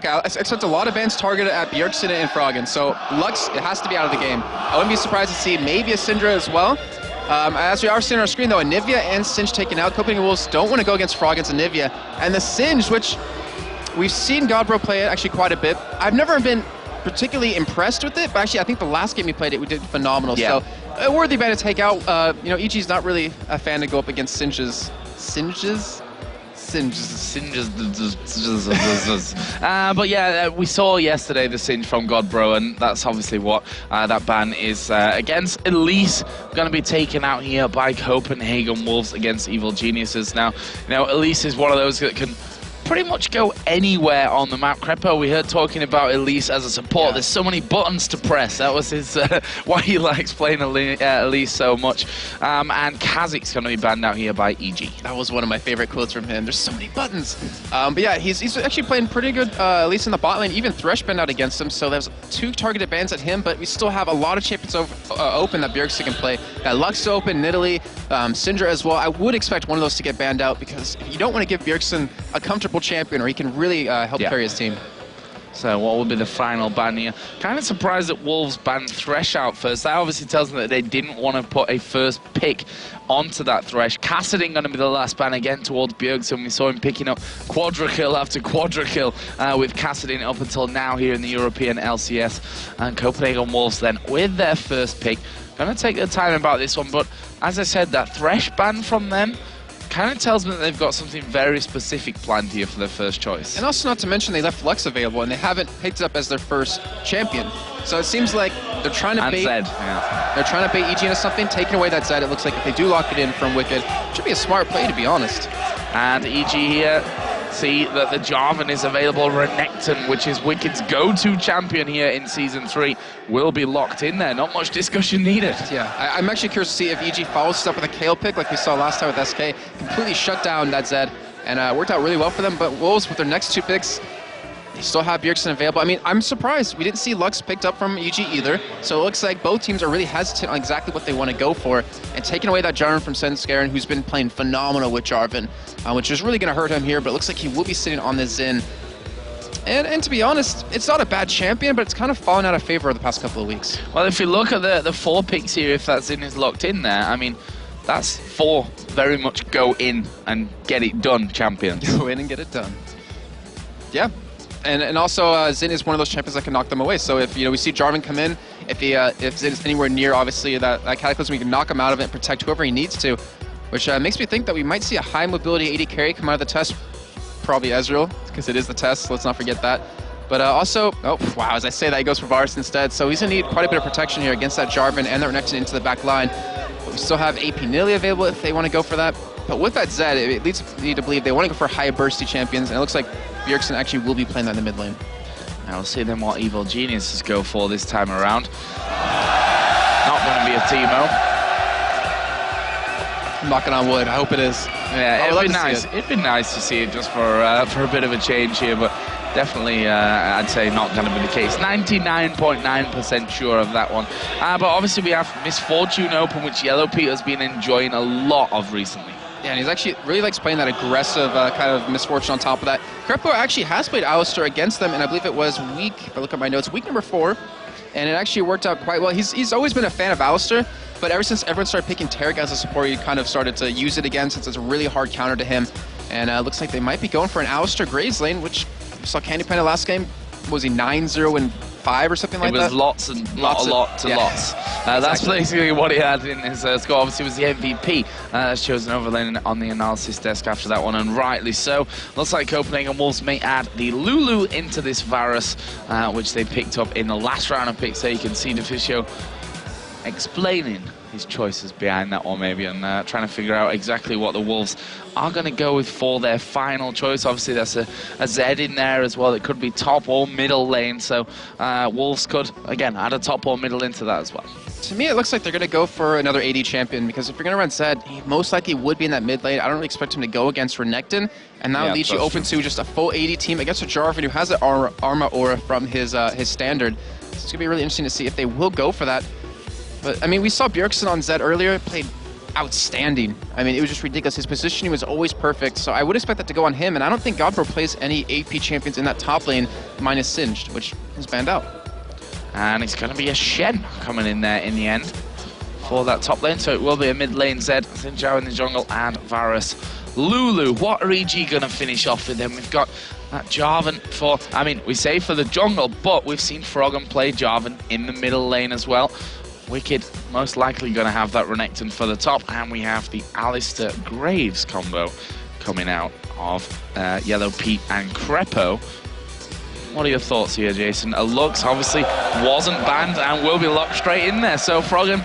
Okay, I expect a lot of bans targeted at Bjergsen and Froggen, so Lux, it has to be out of the game. I wouldn't be surprised to see maybe a Syndra as well. As we are seeing on our screen, though, Anivia and Singe taken out. Copenhagen Wolves don't want to go against Froggen's Anivia. And the Singe, which we've seen Godbro play it actually quite a bit. I've never been particularly impressed with it, but actually I think the last game he played it, we did phenomenal. Yeah. So a worthy ban to take out. You know, EG's not really a fan to go up against Singes. But yeah, we saw yesterday the Singe from Godbro, and that's obviously what that ban is against. Elise going to be taken out here by Copenhagen Wolves against Evil Geniuses. Now, you know, Elise is one of those that can pretty much go anywhere on the map. Crepo, we heard talking about Elise as a support. Yeah. There's so many buttons to press. That was his why he likes playing Elise so much. And Kazik's going to be banned out here by EG. That was one of my favorite quotes from him. There's so many buttons. But yeah, he's actually playing pretty good, Elise in the bot lane. Even Thresh banned out against him, so there's 2 targeted bans at him, but we still have a lot of champions open that Bjergsen can play. Got Lux open, Nidalee, Syndra as well. I would expect one of those to get banned out because you don't want to give Bjergsen a comfortable champion, or he can really help carry his team. So what will be the final ban here? Kind of surprised that Wolves banned Thresh out first. That obviously tells me that they didn't want to put a first pick onto that Thresh. Kassadin going to be the last ban again towards Bjergsen. We saw him picking up quadra-kill after quadra-kill with Kassadin up until now here in the European LCS. And Copenhagen Wolves then with their first pick. Going to take their time about this one, but as I said, that Thresh ban from them kind of tells me that they've got something very specific planned here for their first choice. And also not to mention they left Lux available and they haven't picked it up as their first champion. So it seems like they're trying to bait Zed, yeah. They're trying to bait EG into something, taking away that Zed. It looks like if they do lock it in from Wicked, it should be a smart play, to be honest. And EG here see that the Jarvan is available. Renekton, which is Wicked's go-to champion here in Season 3, will be locked in there. Not much discussion needed. Yeah, I'm actually curious to see if EG follows up with a Kayle pick like we saw last time with SK. Completely shut down that Zed, and worked out really well for them. But Wolves, with their next 2 picks, they still have Bjergsen available. I mean, I'm surprised. We didn't see Lux picked up from EG either. So it looks like both teams are really hesitant on exactly what they want to go for. And taking away that Jarvan from Svenskeren, who's been playing phenomenal with Jarvan, which is really going to hurt him here. But it looks like he will be sitting on this Xin. And to be honest, it's not a bad champion, but it's kind of fallen out of favor over the past couple of weeks. Well, if you look at the 4 picks here, if that Xin is locked in there, I mean, that's 4 very much go in and get it done champions. Go in and get it done. Yeah. And also, Xin is one of those champions that can knock them away. So if we see Jarvan come in, if Xin is anywhere near, obviously, that Cataclysm, we can knock him out of it and protect whoever he needs to, which makes me think that we might see a high mobility AD carry come out of the test. Probably Ezreal, because it is the test, so let's not forget that. But also, oh, wow, as I say that, he goes for Varus instead. So he's going to need quite a bit of protection here against that Jarvan and that Renekton into the back line. But we still have AP Nidalee available if they want to go for that. But with that Zed, it leads me to believe they want to go for high bursty champions, and it looks like Bjergsen actually will be playing that in the mid lane. Now we'll see then what Evil Geniuses go for this time around. Not going to be a Teemo. I'm knocking on wood. I hope it is. Yeah, it'd be nice. It'd be nice to see it just for a bit of a change here, but definitely, I'd say not going to be the case. 99.9% sure of that one. But obviously we have Misfortune open, which Yellow Pete has been enjoying a lot of recently. Yeah, and he's actually really likes playing that aggressive kind of Misfortune on top of that. Crepo actually has played Alistar against them, and I believe it was week, if I look at my notes, week number 4. And it actually worked out quite well. He's always been a fan of Alistar, but ever since everyone started picking Taric as a support, he kind of started to use it again since it's a really hard counter to him. And it looks like they might be going for an Alistar Graves lane, which we saw Candy Panda last game. Was he 9-0 and 5 or something like that? It was lots and lots. That's basically what he had in his score. Obviously, it was the MVP. Chosen overlane on the analysis desk after that one, and rightly so. Looks like Copenhagen Wolves may add the Lulu into this Varus, which they picked up in the last round of picks. There you can see Deficio explaining his choices behind that one maybe, and trying to figure out exactly what the Wolves are going to go with for their final choice. Obviously there's a Zed in there as well. It could be top or middle lane, so Wolves could again add a top or middle into that as well. To me, it looks like they're going to go for another AD champion, because if you're going to run Zed, he most likely would be in that mid lane. I don't really expect him to go against Renekton, and that would lead you open to just a full AD team against a Jarvan who has an Arma Aura from his standard. So it's going to be really interesting to see if they will go for that. But, I mean, we saw Bjergsen on Zed earlier, played outstanding. I mean, it was just ridiculous. His positioning was always perfect, so I would expect that to go on him, and I don't think Godbro plays any AP champions in that top lane minus Singed, which is banned out. And it's going to be a Shen coming in there in the end for that top lane. So it will be a mid lane Zed, Xin Zhao in the jungle, and Varus. Lulu, what are EG going to finish off with them? We've got that Jarvan for, I mean, we say for the jungle, but we've seen Froggen play Jarvan in the middle lane as well. Wicked most likely going to have that Renekton for the top, and we have the Alistair Graves combo coming out of Yellow Pete and Crepo. What are your thoughts here, Jason? Lux obviously wasn't banned and will be locked straight in there, so Froggen,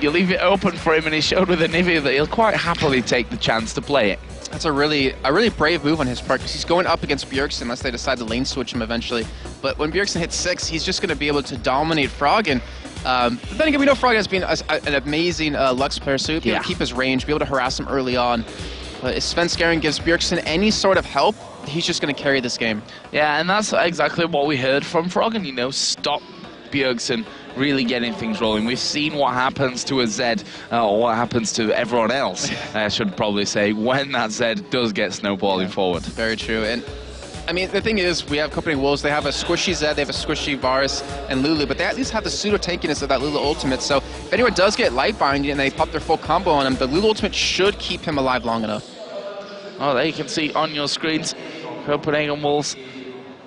you leave it open for him, and he showed with Anivia that he'll quite happily take the chance to play it. That's a really brave move on his part, because he's going up against Bjergsen unless they decide to lane switch him eventually. But when Bjergsen hits 6, he's just going to be able to dominate Froggen. But then again, we know Froggen has been an amazing Lux player, so he'll be able to keep his range, be able to harass him early on. But if Svenskeren gives Bjergsen any sort of help, he's just going to carry this game. Yeah, and that's exactly what we heard from Froggen, you know, stop Bjergsen really getting things rolling. We've seen what happens to a Zed, or what happens to everyone else, I should probably say, when that Zed does get snowballing forward. Very true. And I mean, the thing is, we have Copenhagen Wolves, they have a squishy Zed, they have a squishy Varus and Lulu, but they at least have the pseudo-tankiness of that Lulu ultimate, so if anyone does get light binding and they pop their full combo on him, the Lulu ultimate should keep him alive long enough. Oh, there you can see on your screens, Copenhagen Wolves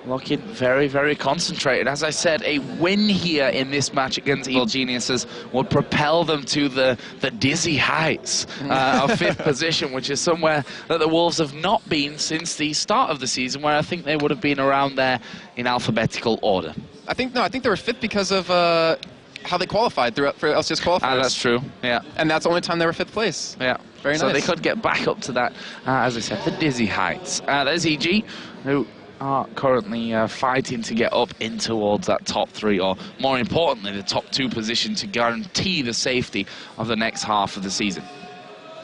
looking very, very concentrated. As I said, a win here in this match against Evil Geniuses would propel them to the dizzy heights of 5th position, which is somewhere that the Wolves have not been since the start of the season, where I think they would have been around there in alphabetical order. I think they were 5th because of how they qualified for LCS qualifiers. That's true, yeah. And that's the only time they were 5th place. Yeah. Very nice. So they could get back up to that, as I said, the dizzy heights. There's EG, who are currently fighting to get up in towards that top 3, or more importantly, the top 2 position to guarantee the safety of the next half of the season.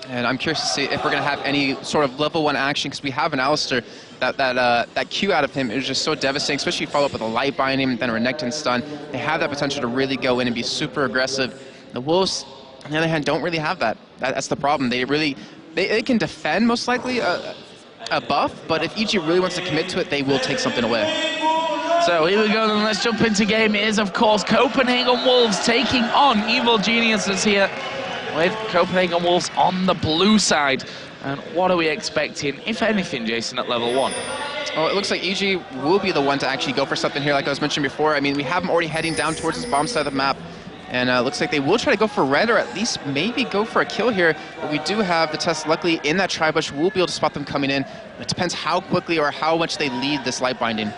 And I'm curious to see if we're going to have any sort of level 1 action, because we have an Alistair. That Q out of him is just so devastating, especially if you follow up with a light binding, then a Renekton stun. They have that potential to really go in and be super aggressive. The Wolves, on the other hand, don't really have that. That's the problem. They can defend most likely a buff, but if EG really wants to commit to it, they will take something away. So here we go, then let's jump into game. It is, of course, Copenhagen Wolves taking on Evil Geniuses here, with Copenhagen Wolves on the blue side. And what are we expecting, if anything, Jason, at level 1? Well, it looks like EG will be the one to actually go for something here, like I was mentioning before. I mean, we have them already heading down towards this bomb side of the map. And it looks like they will try to go for red, or at least maybe go for a kill here. But we do have the Test, luckily, in that tri-bush. We'll be able to spot them coming in. It depends how quickly or how much they lead this light binding.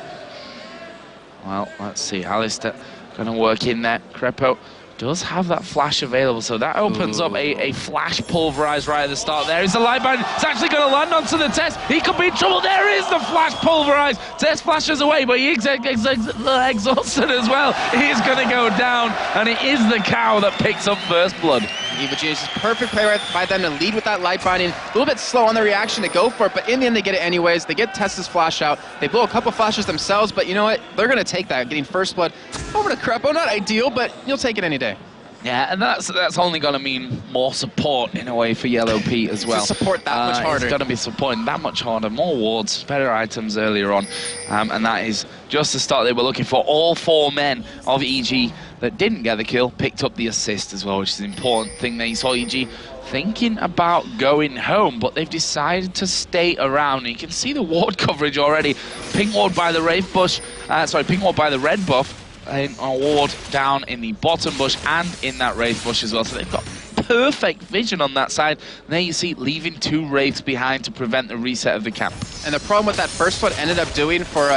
Well, let's see. Alistair going to work in there. Crepo does have that flash available, so that opens up a flash pulverize right at the start. There is the light bind. It's actually going to land onto the Test. He could be in trouble. There is the flash pulverize. Test flashes away, but he's exhausted as well. He is going to go down, and it is the cow that picks up first blood. Evil Genius is perfect play right by them to lead with that light binding. A little bit slow on the reaction to go for it, but in the end they get it anyways. They get Test's flash out. They blow a couple flashes themselves, but you know what? They're going to take that, getting first blood over to Crepo. Not ideal, but you'll take it any day. Yeah, and that's only going to mean more support in a way for Yellow Pete as well. Support that much harder. It's going to be supporting that much harder, more wards, better items earlier on, and that is just the start they were looking for. All 4 men of EG that didn't get the kill picked up the assist as well, which is an important thing. They saw EG thinking about going home, but they've decided to stay around. And you can see the ward coverage already. Pink ward by the Wraith bush, pink ward by the red buff. A ward down in the bottom bush and in that Wraith bush as well. So they've got perfect vision on that side. And there you see, leaving 2 Wraiths behind to prevent the reset of the camp. And the problem with that first one ended up doing for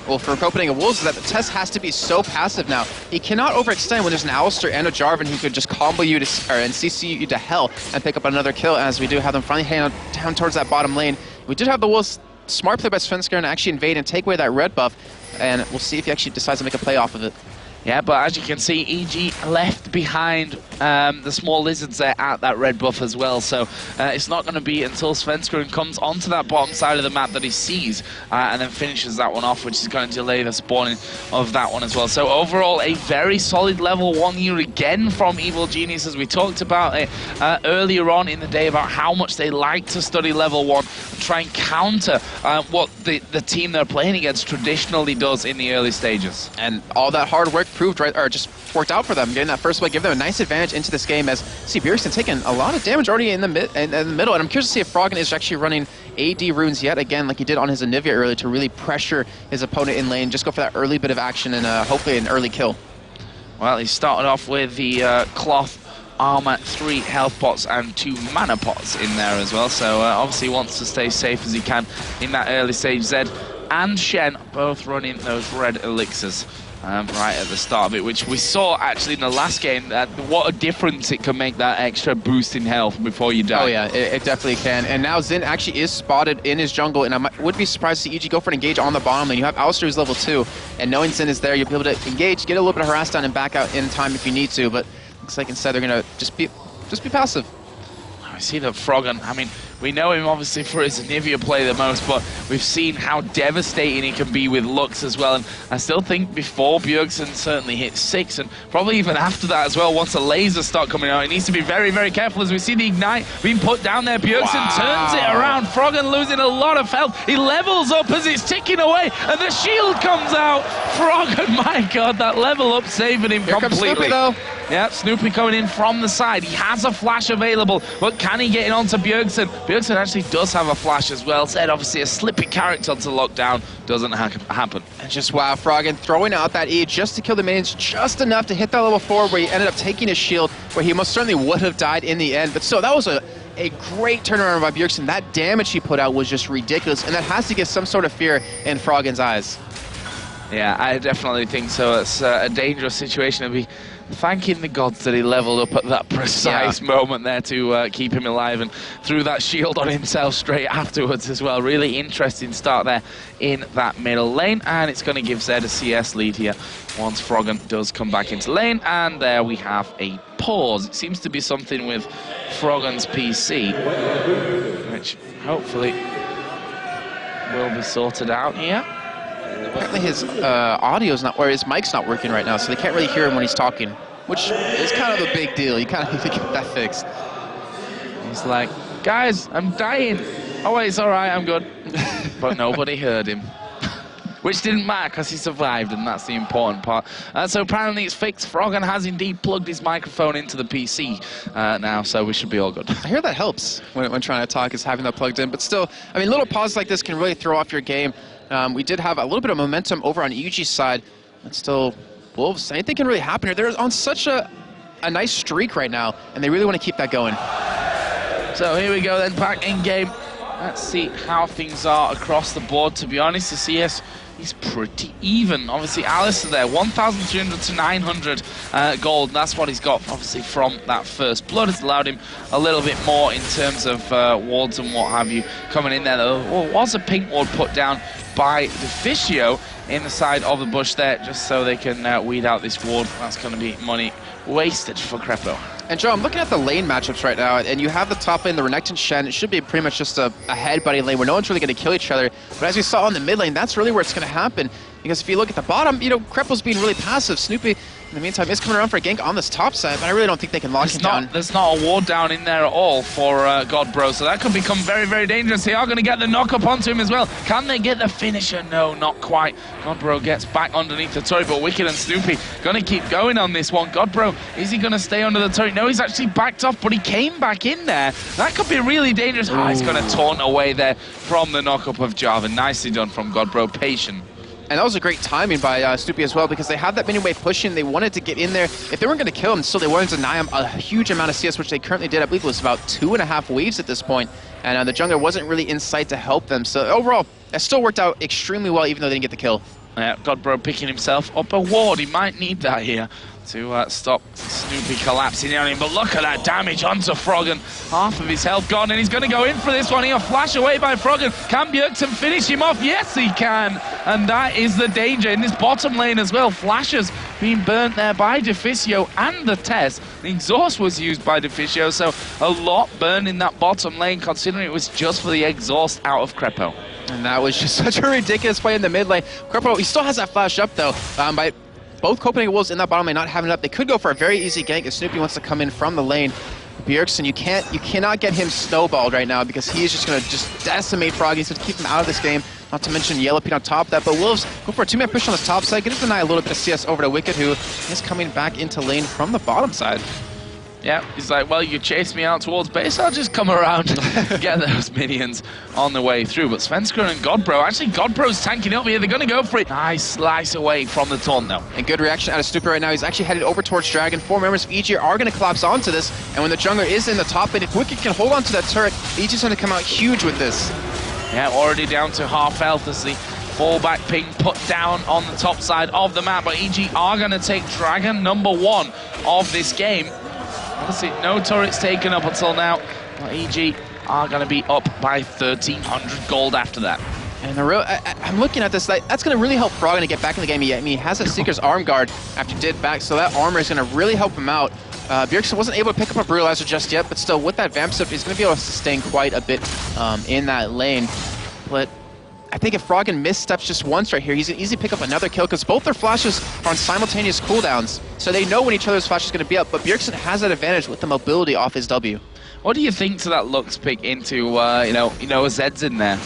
Copenhagen Wolves is that the Test has to be so passive now. He cannot overextend when there's an Alistair and a Jarvan who could just combo you and CC you to hell and pick up another kill, as we do have them finally heading down towards that bottom lane. We did have the Wolves smart play by Svenskeren to actually invade and take away that red buff, and we'll see if he actually decides to make a play off of it. Yeah, but as you can see, EG left behind the small lizards there at that red buff as well. So it's not going to be until Svenskeren comes onto that bottom side of the map that he sees and then finishes that one off, which is going to delay the spawning of that one as well. So overall, a very solid level 1 here again from Evil Genius, as we talked about it earlier on in the day about how much they like to study level 1 and try and counter what the team they're playing against traditionally does in the early stages. And all that hard work proved right, or just worked out for them. Getting that first play, give them a nice advantage into this game as see Bjergsen taking a lot of damage already in the middle. And I'm curious to see if Froggen is actually running AD runes yet again, like he did on his Anivia earlier, to really pressure his opponent in lane. Just go for that early bit of action and hopefully an early kill. Well, he started off with the cloth armor, 3 health pots and 2 mana pots in there as well, so obviously wants to stay safe as he can in that early stage. Zed and Shen both running those red elixirs right at the start of it, which we saw actually in the last game, what a difference it can make, that extra boost in health before you die. Oh yeah, it definitely can. And now Xin actually is spotted in his jungle, and I would be surprised to see EG go for an engage on the bottom lane. You have Alistair who's level 2, and knowing Xin is there, you'll be able to engage, get a little bit of harass down and back out in time if you need to, but looks like instead they're gonna just be passive. I see that Froggen, I mean, we know him obviously for his Anivia play the most, but we've seen how devastating he can be with Lux as well, and I still think before Bjergsen certainly hit 6, and probably even after that as well, once the lasers start coming out, he needs to be very, very careful as we see the Ignite being put down there. Bjergsen turns it around, Froggen losing a lot of health, he levels up as it's ticking away, and the shield comes out. Froggen, my god, that level up saving him completely. Comes Snoopy though. Yeah, Snoopy coming in from the side. He has a flash available, but can he get it onto Bjergsen? Bjergsen actually does have a flash as well. Said obviously a slippy character to lockdown doesn't happen. And just wow, Froggen throwing out that E just to kill the minions, just enough to hit that level 4 where he ended up taking his shield, where he most certainly would have died in the end. But still, that was a great turnaround by Bjergsen. That damage he put out was just ridiculous, and that has to get some sort of fear in Froggen's eyes. Yeah, I definitely think so. It's a dangerous situation to be thanking the gods that he leveled up at that precise moment there to keep him alive, and threw that shield on himself straight afterwards as well. Really interesting start there in that middle lane, and it's going to give Zed a CS lead here once Froggen does come back into lane, and there we have a pause. It seems to be something with Froggen's PC, which hopefully will be sorted out here. Apparently his audio's not, or his mic's not working right now, so they can't really hear him when he's talking, which is kind of a big deal. You kind of need to get that fixed. He's like, guys, I'm dying. Oh wait, it's all right, I'm good. But nobody heard him. Which didn't matter because he survived, and that's the important part. So apparently it's fixed. Froggen has indeed plugged his microphone into the PC now, so we should be all good. I hear that helps when trying to talk, is having that plugged in. But still, I mean, little pauses like this can really throw off your game. We did have a little bit of momentum over on EG's side, but still, Wolves, anything can really happen here. They're on such a nice streak right now, and they really want to keep that going. So here we go then, back in game. Let's see how things are across the board. To be honest, the CS is pretty even. Obviously, Alistair there, 1,300 to 900 gold. That's what he's got, obviously, from that first blood. It's allowed him a little bit more in terms of wards and what have you coming in there. There was a pink ward put down by Deficio in the side of the bush there, just so they can weed out this ward. That's going to be money wasted for Krepo. And Joe, I'm looking at the lane matchups right now, and you have the top lane, the Renekton Shen. It should be pretty much just a headbutting lane where no one's really going to kill each other. But as you saw on the mid lane, that's really where it's going to happen. Because if you look at the bottom, you know, Krepo's being really passive. Snoopy, in the meantime, is coming around for a gank on this top side, but I really don't think they can lock him down. There's not a ward down in there at all for Godbro, so that could become very, very dangerous. They are going to get the knock-up onto him as well. Can they get the finisher? No, not quite. Godbro gets back underneath the turret, but Wicked and Snoopy going to keep going on this one. Godbro, is he going to stay under the turret? No, he's actually backed off, but he came back in there. That could be really dangerous. Oh, he's going to taunt away there from the knock-up of Jarvan. Nicely done from Godbro. Patient. And that was a great timing by Snoopy as well, because they had that mini wave pushing. They wanted to get in there. If they weren't going to kill him, still they wanted to deny him a huge amount of CS, which they currently did. I believe it was about 2.5 waves at this point. And the jungler wasn't really in sight to help them. So overall, it still worked out extremely well, even though they didn't get the kill. Yeah, Godbro picking himself up a ward. He might need that here to stop Snoopy collapsing on him. But look at that damage onto Froggen. Half of his health gone, and he's going to go in for this one here. Flash away by Froggen. Can Bjergsen finish him off? Yes, he can. And that is the danger in this bottom lane as well. Flashes being burnt there by Deficio and the Tess. The exhaust was used by Deficio, so a lot burned in that bottom lane, considering it was just for the exhaust out of Krepo. And that was just such a ridiculous play in the mid lane. Krepo, he still has that flash up, though, by both Copenhagen Wolves in that bottom lane not having it up. They could go for a very easy gank if Snoopy wants to come in from the lane. Bjergsen, you cannot get him snowballed right now, because he's just going to just decimate Frog. He's going to keep him out of this game. Not to mention Yellow Pete on top of that, but Wolves go for a 2-man push on the top side, gonna deny a little bit of CS over to Wicked, who is coming back into lane from the bottom side. Yeah, he's like, well, you chased me out towards base, I'll just come around and get those minions on the way through. But Svenskeren and Godbro, actually Godbro's tanking up here, they're going to go for it. Nice slice away from the taunt though. And good reaction out of Stupid right now. He's actually headed over towards Dragon. 4 members of EG are going to collapse onto this, and when the jungler is in the top lane, if Wicked can hold on to that turret, EG's going to come out huge with this. Yeah, already down to half health as the fallback ping put down on the top side of the map, but EG are going to take Dragon #1 of this game. Obviously, no turrets taken up until now, but EG are going to be up by 1,300 gold after that. And I'm looking at this, that's going to really help Froggen to get back in the game. I mean, he has a Seeker's arm guard after he did back, so that armor is going to really help him out. Bjergsen wasn't able to pick up a Brutalizer just yet, but still, with that Vamp Sip, he's going to be able to sustain quite a bit in that lane. But I think if Froggen missteps just once right here, he's going to easily pick up another kill, because both their flashes are on simultaneous cooldowns, so they know when each other's flash is going to be up, but Bjergsen has that advantage with the mobility off his W. What do you think to that Lux pick into, you know, Zed's in there?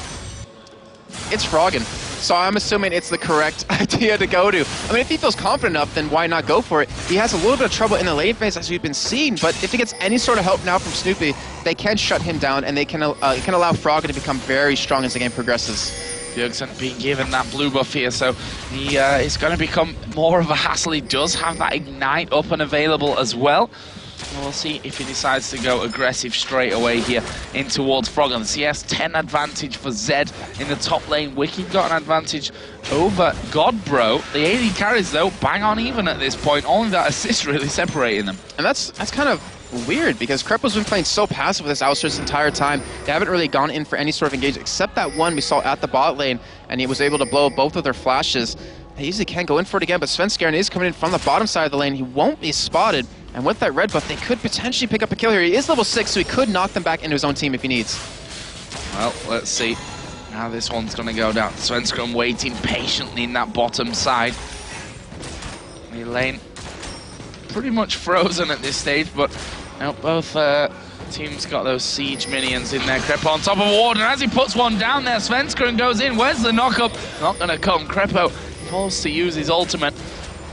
It's Froggen, so I'm assuming it's the correct idea to go to. I mean, if he feels confident enough, then why not go for it? He has a little bit of trouble in the lane phase, as we've been seeing, but if he gets any sort of help now from Snoopy, they can shut him down, and they can allow Froggen to become very strong as the game progresses. Bjergsen being given that blue buff here, so he is going to become more of a hassle. He does have that Ignite up and available as well. And we'll see if he decides to go aggressive straight away here in towards Froggen. CS 10 advantage for Zed in the top lane. Wicked got an advantage over Godbro. The AD carries, though, bang on even at this point. Only that assist really separating them. And that's kind of weird, because Krepo's been playing so passive with this Ouster this entire time. They haven't really gone in for any sort of engagement, except that one we saw at the bot lane, and he was able to blow both of their flashes. They usually can't go in for it again, but Svenskeren is coming in from the bottom side of the lane. He won't be spotted, and with that red buff, they could potentially pick up a kill here. He is level 6, so he could knock them back into his own team if he needs. Well, let's see how this one's going to go down. Svenskeren waiting patiently in that bottom side. The lane pretty much frozen at this stage, but now both teams got those siege minions in there. Krepo on top of Ward, and as he puts one down there, Svenskeren goes in. Where's the knockup? Not going to come. Krepo forced to use his ultimate,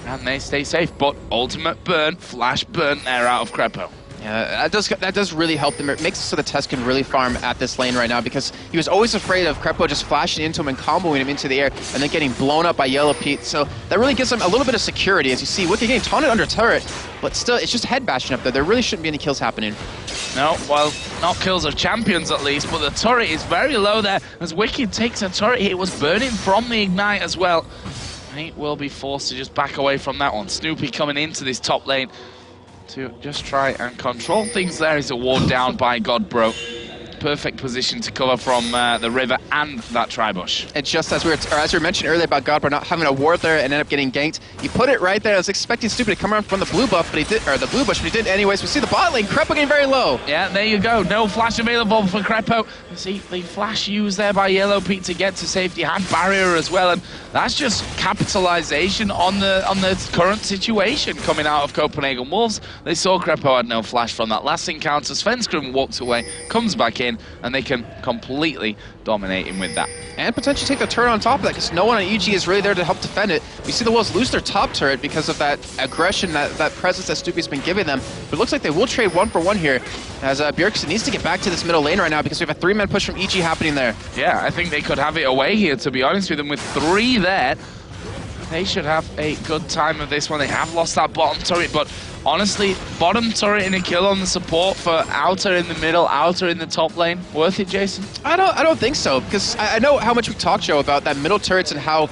and they stay safe, but ultimate burn, flash burn there out of Krepo. Yeah, that does really help them. It makes it so the Test can really farm at this lane right now, because he was always afraid of Krepo just flashing into him and comboing him into the air and then getting blown up by Yellow Pete. So that really gives him a little bit of security. As you see, Wicked getting taunted under turret, but still, it's just head bashing up there. There really shouldn't be any kills happening. No, well, not kills of champions at least, but the turret is very low there. As Wicked takes a turret, it was burning from the Ignite as well. He will be forced to just back away from that one. Snoopy coming into this top lane to just try and control things there. Is a ward down by Godbro. Perfect position to cover from the river and that tribush. And just as we were mentioning earlier about Godbro not having a ward there and ended up getting ganked, he put it right there. I was expecting Stupid to come around from the blue buff, but he did, or the blue bush, but he didn't anyways. We see the bot lane, Krepo getting very low. Yeah, there you go. No flash available for Krepo. You see the flash used there by Yellow Pete to get to safety. Had barrier as well, and that's just capitalization on the current situation coming out of Copenhagen Wolves. They saw Krepo had no flash from that last encounter. Svenskeren walks away, comes back in, and they can completely dominate him with that. And potentially take the turret on top of that, because no one on EG is really there to help defend it. We see the Wolves lose their top turret because of that aggression, that presence that Snoopy's been giving them. But it looks like they will trade 1-for-1 here, as Bjergsen needs to get back to this middle lane right now, because we have a 3-man push from EG happening there. Yeah, I think they could have it away here, to be honest with them. With 3 there, they should have a good time of this one. They have lost that bottom turret, but honestly, bottom turret in a kill on the support for outer in the middle, outer in the top lane. Worth it, Jason? I don't think so, because I know how much we talked, Joe, about that middle turrets and how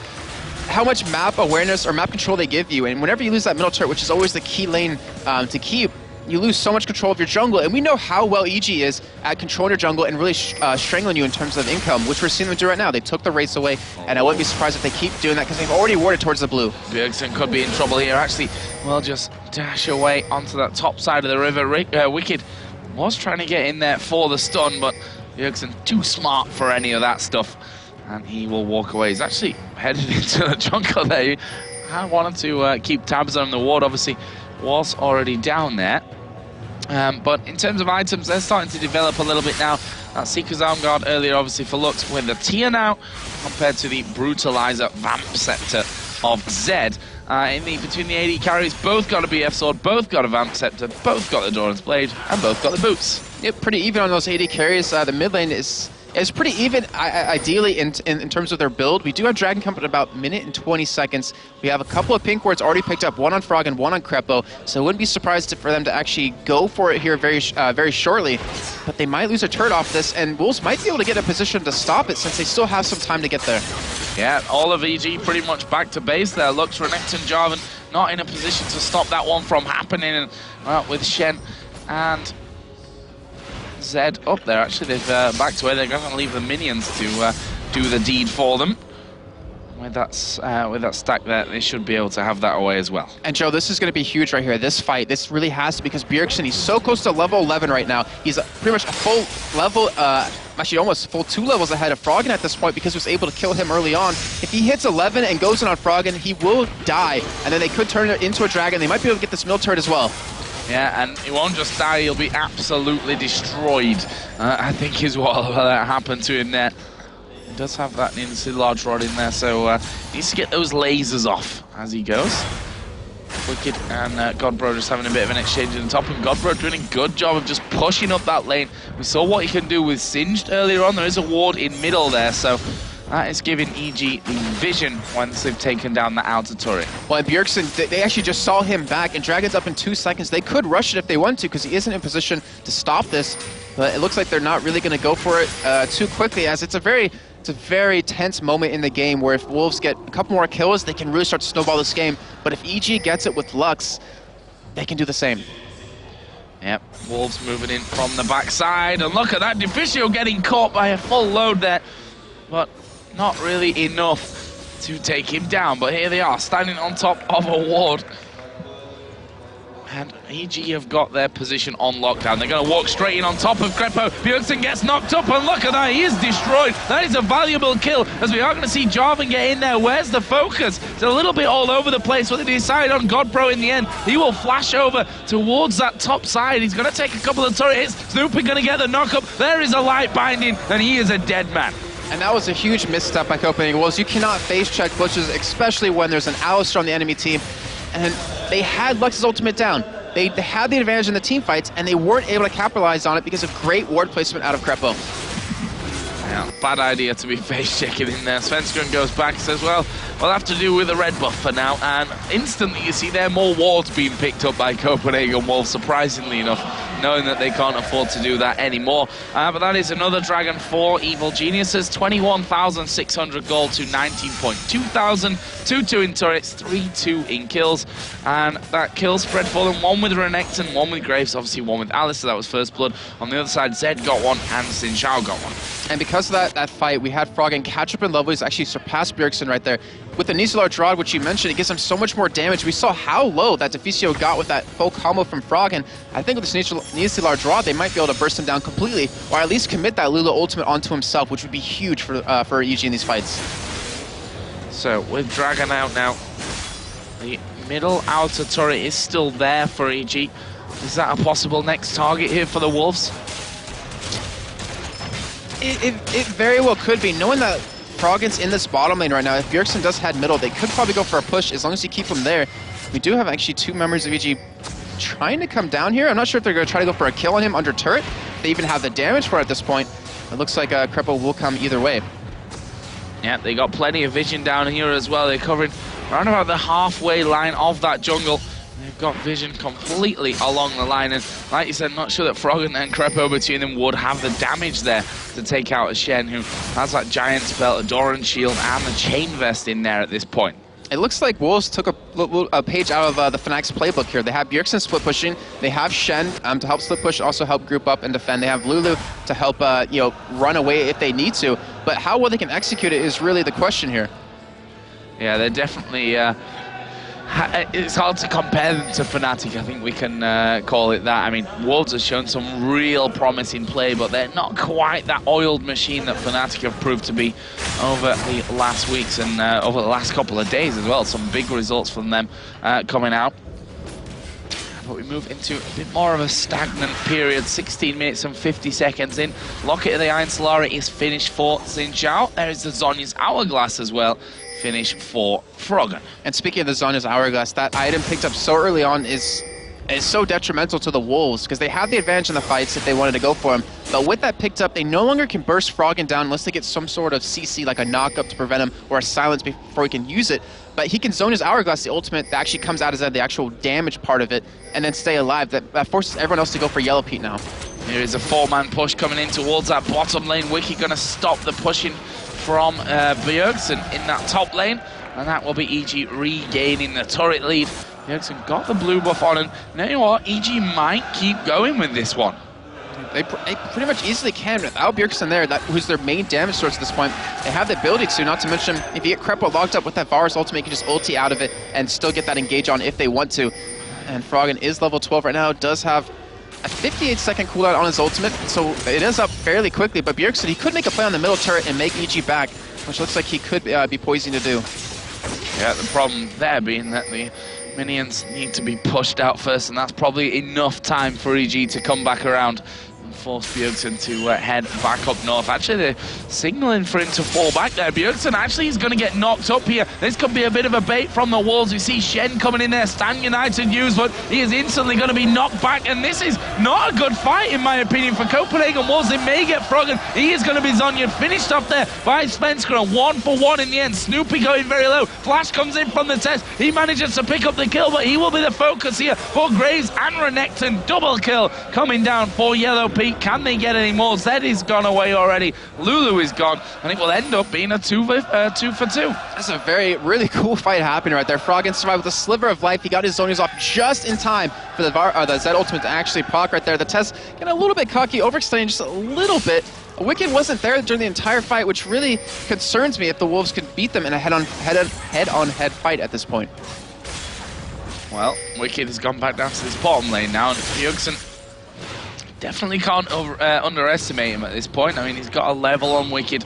much map awareness or map control they give you. And whenever you lose that middle turret, which is always the key lane to keep, you lose so much control of your jungle. And we know how well EG is at controlling your jungle and really strangling you in terms of income, which we're seeing them do right now. They took the race away, and I wouldn't be surprised if they keep doing that, because they've already warded towards the blue. Bjergsen could be in trouble here. Actually, we'll just dash away onto that top side of the river. Wicked was trying to get in there for the stun, but Bjergsen too smart for any of that stuff, and he will walk away. He's actually headed into the jungle there. I wanted to keep tabs on the ward, obviously was already down there. But in terms of items, they're starting to develop a little bit now. That Seeker's Arm Guard earlier, obviously, for Lux with the tier now, compared to the Brutalizer Vamp Scepter of Zed. Between the AD carries, both got a BF Sword, both got a Vamp Scepter, both got the Doran's Blade, and both got the boots. Yep, pretty even on those AD carries. The mid lane is pretty even, ideally, in terms of their build. We do have Dragon Coming at about 1 minute and 20 seconds. We have a couple of pink wards already picked up, one on Frog and one on Crepo, so I wouldn't be surprised for them to actually go for it here very shortly. But they might lose a turret off this, and Wolves might be able to get a position to stop it since they still have some time to get there. Yeah, all of EG pretty much back to base there. Lux, Renekton, Jarvan not in a position to stop that one from happening. And with Shen and Zed up there, actually, they've back to where they're going to leave the minions to do the deed for them. With that stack there, they should be able to have that away as well. And Joe, this is going to be huge right here. This fight, this really has to, because Bjergsen, he's so close to level 11 right now. He's pretty much a full level, actually almost full 2 levels ahead of Froggen at this point, because he was able to kill him early on. If he hits 11 and goes in on Froggen, he will die, and then they could turn it into a dragon. They might be able to get this mill turret as well. Yeah, and he won't just die, he'll be absolutely destroyed, I think is what happened to him there. He does have that instant large rod in there, so needs to get those lasers off as he goes. Wicked and Godbro just having a bit of an exchange in the top, and Godbro doing a good job of just pushing up that lane. We saw what he can do with Singed earlier on. There is a ward in middle there, so that is giving EG the vision once they've taken down the outer turret. Well, and Bjergsen, they actually just saw him back, and Dragon's up in 2 seconds. They could rush it if they want to, because he isn't in position to stop this, but it looks like they're not really going to go for it too quickly, as it's a very tense moment in the game where if Wolves get a couple more kills, they can really start to snowball this game. But if EG gets it with Lux, they can do the same. Yep, Wolves moving in from the backside, and look at that, Deficio getting caught by a full load there, but not really enough to take him down. But here they are, standing on top of a ward. And EG have got their position on lockdown. They're going to walk straight in on top of Crepo. Bjergsen gets knocked up, and look at that, he is destroyed. That is a valuable kill, as we are going to see Jarvan get in there. Where's the focus? It's a little bit all over the place, but they decide on Godbro in the end. He will flash over towards that top side. He's going to take a couple of turret hits. Snoopy going to get the knock up. There is a light binding, and he is a dead man. And that was a huge misstep by Copenhagen Wolves. You cannot face check bushes, especially when there's an Alistar on the enemy team. And they had Lux's ultimate down. They had the advantage in the team fights, and they weren't able to capitalize on it because of great ward placement out of Crepo. Yeah, bad idea to be face checking in there. Svenskron goes back, says, well, we'll have to do with the red buff for now. And instantly you see there more wards being picked up by Copenhagen Wolves, surprisingly enough, knowing that they can't afford to do that anymore. But that is another Dragon for Evil Geniuses. 21,600 gold to 19.2 thousand. 2-2 in turrets, 3-2 in kills. And that kill spread for them, one with Renekton, one with Graves, obviously one with Alice, so that was first blood. On the other side, Zed got one and Xin Zhao got one. And because of that fight, we had Froggen catch up in level. He's actually surpassed Bjergsen right there. With the Niselar Rod, which you mentioned, it gives him so much more damage. We saw how low that Deficio got with that full combo from Froggen. I think with this Niselar Rod, they might be able to burst him down completely, or at least commit that Lulu ultimate onto himself, which would be huge for EG in these fights. So, with Dragon out now, the middle outer turret is still there for EG. Is that a possible next target here for the Wolves? It very well could be. Knowing that Froggen's in this bottom lane right now, if Bjergsen does head middle, they could probably go for a push as long as you keep him there. We do have actually 2 members of EG trying to come down here. I'm not sure if they're going to try to go for a kill on him under turret. They even have the damage for it at this point. It looks like Crepo will come either way. Yeah, they got plenty of vision down here as well. They're covering around about the halfway line of that jungle. They've got vision completely along the line, and like you said, not sure that Froggen and Crepo between them would have the damage there to take out a Shen, who has that giant spell, a Doran shield, and the chain vest in there at this point. It looks like Wolves took a page out of the Fnatic's playbook here. They have Bjergsen split pushing. They have Shen to help split push, also help group up and defend. They have Lulu to help run away if they need to. But how well they can execute it is really the question here. Yeah, they're definitely... it's hard to compare them to Fnatic, I think we can call it that. I mean, Wolves have shown some real promise in play, but they're not quite that oiled machine that Fnatic have proved to be over the last weeks and over the last couple of days as well. Some big results from them coming out. But we move into a bit more of a stagnant period, 16 minutes and 50 seconds in. Locket of the Iron Solari is finished for Xin Zhao. There is the Zhonya's Hourglass as well, finish for Froggen. And speaking of the Zhonya's Hourglass, that item picked up so early on is so detrimental to the Wolves, because they have the advantage in the fights if they wanted to go for him. But with that picked up, they no longer can burst Froggen down unless they get some sort of CC, like a knock-up to prevent him, or a silence before he can use it. But he can zone his Hourglass, the ultimate, that actually comes out as the actual damage part of it, and then stay alive. That forces everyone else to go for Yellow Pete now. Here is a 4-man push coming in towards that bottom lane. Wiki going to stop the pushing from Bjergsen in that top lane, and that will be EG regaining the turret lead. Bjergsen got the blue buff on, and you know what? EG might keep going with this one. They pretty much easily can. Without Bjergsen there, who's their main damage source at this point, they have the ability to, not to mention, if you get Krepo locked up with that Varus ultimate, you can just ulti out of it and still get that engage on if they want to. And Froggen is level 12 right now, does have a 58-second cooldown on his ultimate, so it is up fairly quickly, but Bjergsen, he could make a play on the middle turret and make EG back, which looks like he could be poised to do. Yeah, the problem there being that the minions need to be pushed out first, and that's probably enough time for EG to come back around and force Bjergsen to head back up north. Actually, they're signaling for him to fall back there. Bjergsen actually is going to get knocked up here. This could be a bit of a bait from the Wolves. We see Shen coming in there, Stan United used, but he is instantly going to be knocked back, and this is not a good fight, in my opinion, for Copenhagen Wolves. They may get Froggen. He is going to be Zhonya, finished up there by Svenskeren, 1-for-1 in the end. Snoopy going very low. Flash comes in from the test. He manages to pick up the kill, but he will be the focus here for Graves and Renekton. Double kill coming down for Yellow Pete. Can they get any more? Zed is gone away already. Lulu is gone, and it will end up being a 2-for-2. That's a really cool fight happening right there. Froggen survived with a sliver of life. He got his Zhonya's off just in time for the Zed ultimate to actually proc right there. The Test getting a little bit cocky, overextending just a little bit. Wicked wasn't there during the entire fight, which really concerns me if the Wolves could beat them in a head-on-head fight at this point. Well, Wicked has gone back down to this bottom lane now, and Bjergsen definitely can't underestimate him at this point. I mean, he's got a level on Wicked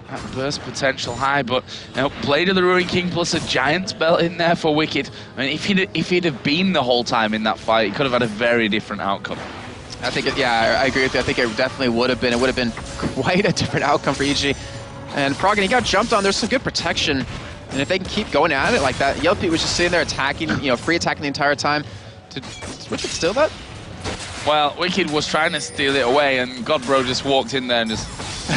at burst potential high, but you know, Blade of the Ruined King plus a Giant's Belt in there for Wicked. I mean, if he'd have been the whole time in that fight, he could have had a very different outcome. I think, yeah, I agree with you. I think it definitely would have been. It would have been quite a different outcome for EG. And Froggen, he got jumped on. There's some good protection. And if they can keep going at it like that, Yellow Pete was just sitting there attacking, free attacking the entire time. Did Wicked steal that? Well, Wicked was trying to steal it away, and Godbro just walked in there and just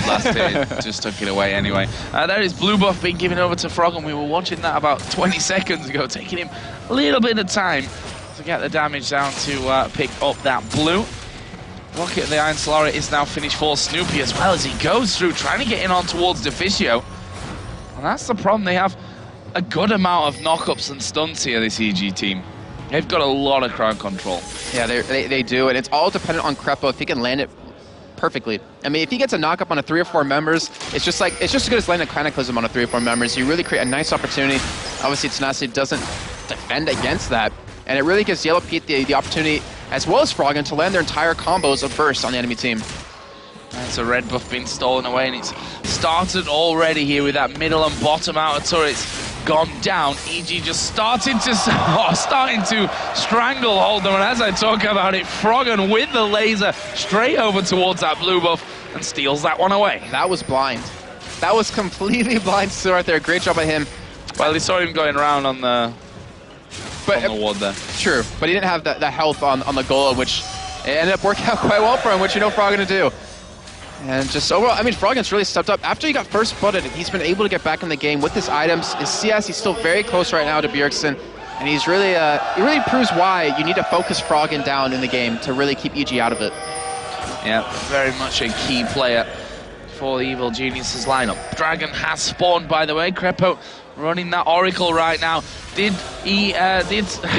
blasted it, just took it away anyway. There is blue buff being given over to Froggen. We were watching that about 20 seconds ago, taking him a little bit of time to get the damage down to pick up that blue. Rocket of the Iron Solari is now finished for Snoopy as well as he goes through, trying to get in on towards Deficio. And that's the problem. They have a good amount of knockups and stunts here, this EG team. They've got a lot of crowd control. Yeah, they do, and it's all dependent on Krepo if he can land it perfectly. I mean, if he gets a knock-up on a 3 or 4 members, it's just as good as landing a Cataclysm on a 3 or 4 members. You really create a nice opportunity. Obviously, Tenacity doesn't defend against that, and it really gives Yellow Pete the opportunity, as well as Froggen, to land their entire combos of burst on the enemy team. That's a red buff being stolen away, and it's started already here with that middle and bottom outer turrets gone down. EG just starting to stranglehold them, and as I talk about it, Froggen with the laser straight over towards that blue buff and steals that one away. That was blind. That was completely blind still right there. Great job by him. Well, he saw him going around on the ward there. True, but he didn't have the health on the Golem, which it ended up working out quite well for him, which you know Froggen to do. And just overall, I mean, Froggen's really stepped up. After he got first blooded, he's been able to get back in the game with his items. His CS, he's still very close right now to Bjergsen. And he's really, it really proves why you need to focus Froggen down in the game to really keep EG out of it. Yeah, very much a key player for the Evil Geniuses lineup. Dragon has spawned, by the way. Krepo running that Oracle right now. Did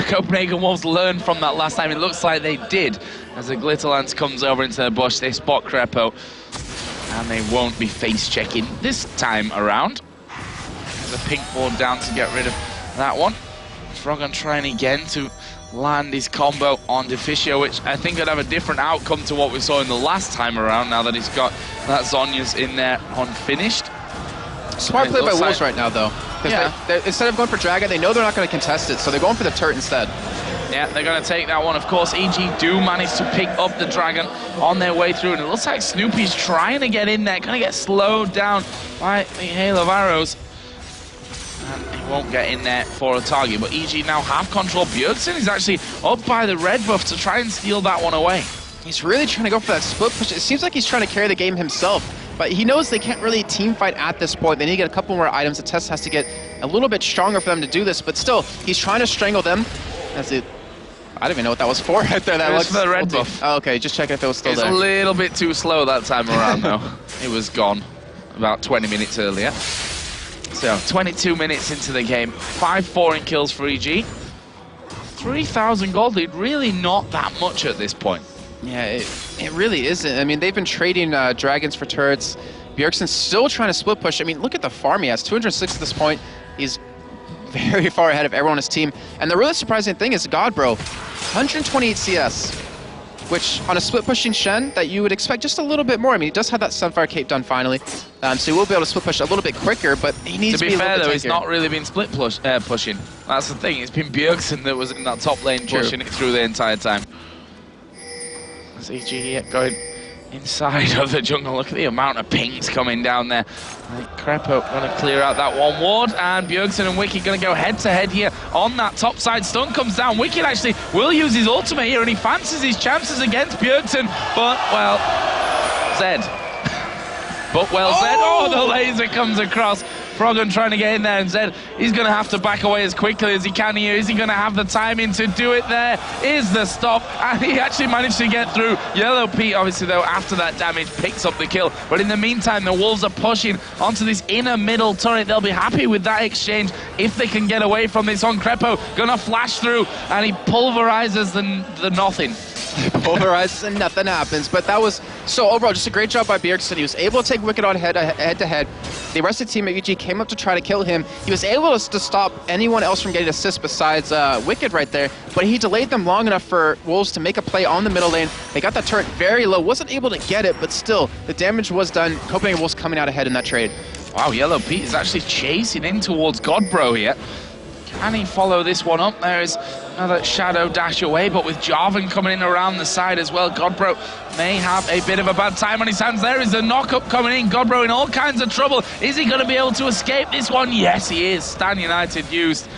Copenhagen Wolves learn from that last time? It looks like they did. As the Glitterlance comes over into the bush, they spot Krepo. And they won't be face-checking this time around. There's a pink board down to get rid of that one. Froggen trying again to land his combo on Deficio, which I think would have a different outcome to what we saw in the last time around, now that he's got that Zhonya's in there unfinished. Smart play by Wolves right now, though. Yeah. Instead of going for Dragon, they know they're not going to contest it, so they're going for the turret instead. Yeah, they're going to take that one. Of course, EG do manage to pick up the Dragon on their way through, and it looks like Snoopy's trying to get in there, going to get slowed down by the hail of arrows. And he won't get in there for a target, but EG now have control. Bjergsen is actually up by the red buff to try and steal that one away. He's really trying to go for that split push. It seems like he's trying to carry the game himself, but he knows they can't really team fight at this point. They need to get a couple more items. The test has to get a little bit stronger for them to do this, but still, he's trying to strangle them. As it, I don't even know what that was for right there. That was for the red buff. Oh, okay, just checking if it was still there. It's a little bit too slow that time around, though. It was gone about 20 minutes earlier. So, 22 minutes into the game. 5-4 in kills for EG. 3,000 gold lead, really not that much at this point. Yeah, it really isn't. I mean, they've been trading dragons for turrets. Bjergsen's still trying to split push. I mean, look at the farm he has. 206 at this point. He's very far ahead of everyone on his team. And the really surprising thing is Godbro, 128 CS, which on a split pushing Shen that you would expect just a little bit more. I mean, he does have that Sunfire Cape done finally, so he will be able to split push a little bit quicker, but he needs to be fair though, he's not really been split pushing. That's the thing, it's been Bjergsen that was in that top lane pushing it through the entire time. There's EG here going inside of the jungle. Look at the amount of pings coming down there. Crepo going to clear out that one ward, and Bjergsen and Wicked going to go head-to-head here on that top side. Stun comes down. Wicked actually will use his ultimate here, and he fancies his chances against Bjergsen, but, well, Zed. But, well, Zed. Oh, the laser comes across. Froggen trying to get in there, and Zed, he's going to have to back away as quickly as he can here. Is he going to have the timing to do it there? Is the stop, and he actually managed to get through. Yellow Pete, obviously, though, after that damage, picks up the kill. But in the meantime, the Wolves are pushing onto this inner middle turret. They'll be happy with that exchange if they can get away from this. On Crepo, going to flash through, and he pulverizes the nothing. Pulverizes and nothing happens, but that was, so overall, just a great job by Bjergsen. He was able to take Wicked on head-to-head. The rest of the team at UG came up to try to kill him. He was able to stop anyone else from getting assists besides Wicked right there, but he delayed them long enough for Wolves to make a play on the middle lane. They got that turret very low, wasn't able to get it, but still, the damage was done. Copenhagen Wolves coming out ahead in that trade. Wow, Yellow Pete is actually chasing in towards Godbro here. Can he follow this one up? There is another shadow dash away, but with Jarvan coming in around the side as well, Godbro may have a bit of a bad time on his hands. There is a knock-up coming in. Godbro in all kinds of trouble. Is he going to be able to escape this one? Yes, he is. Stan United used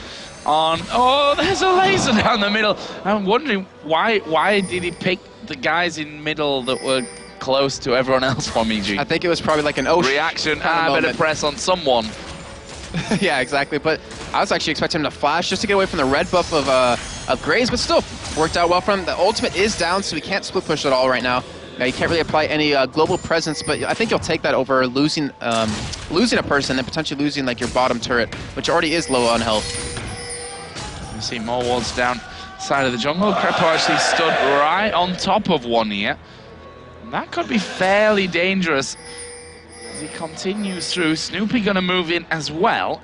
on... Oh, there's a laser down the middle. I'm wondering why did he pick the guys in middle that were close to everyone else from EG? I think it was probably like an ocean reaction. Better press on someone. Yeah, exactly. But I was actually expecting him to flash just to get away from the red buff of Graves, but still worked out well for him. The ultimate is down, so he can't split push at all right now. Now you can't really apply any global presence, but I think you'll take that over losing a person and potentially losing like your bottom turret, which already is low on health. You see more wards down side of the jungle. Crepo actually stood right on top of one here. And that could be fairly dangerous. He continues through. Snoopy going to move in as well.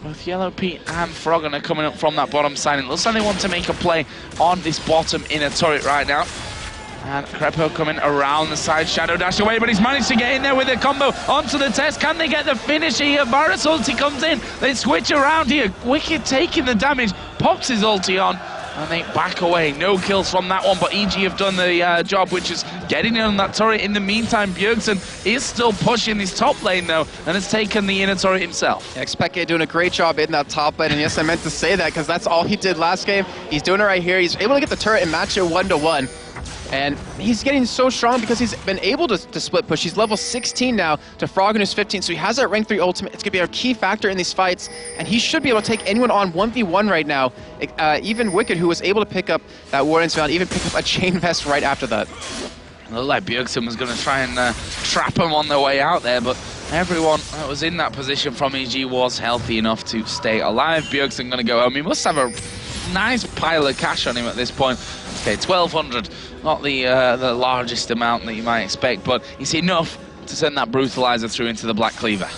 Both Yellow Pete and Froggen are coming up from that bottom side. It looks like they want to make a play on this bottom inner turret right now. And Crepo coming around the side. Shadow dash away, but he's managed to get in there with a combo onto the test. Can they get the finish here? Varus ulti comes in. They switch around here. Wicked taking the damage. Pops his ulti on. And they back away. No kills from that one, but EG have done the job, which is getting in on that turret. In the meantime, Bjergsen is still pushing his top lane, though, and has taken the inner turret himself. Yeah, Expeke doing a great job in that top lane, and yes, I meant to say that because that's all he did last game. He's doing it right here. He's able to get the turret and match it 1-to-1. And he's getting so strong because he's been able to split push. He's level 16 now to Froggen, who's 15, so he has that rank 3 ultimate. It's going to be a key factor in these fights, and he should be able to take anyone on 1v1 right now. Even Wicked, who was able to pick up that Warden's Veil, even pick up a chain vest right after that. It looked like Bjergsen was going to try and trap him on their way out there, but everyone that was in that position from EG was healthy enough to stay alive. Bjergsen going to go home. He must have a nice pile of cash on him at this point. Okay, 1,200, not the largest amount that you might expect, but it's enough to send that Brutalizer through into the Black Cleaver.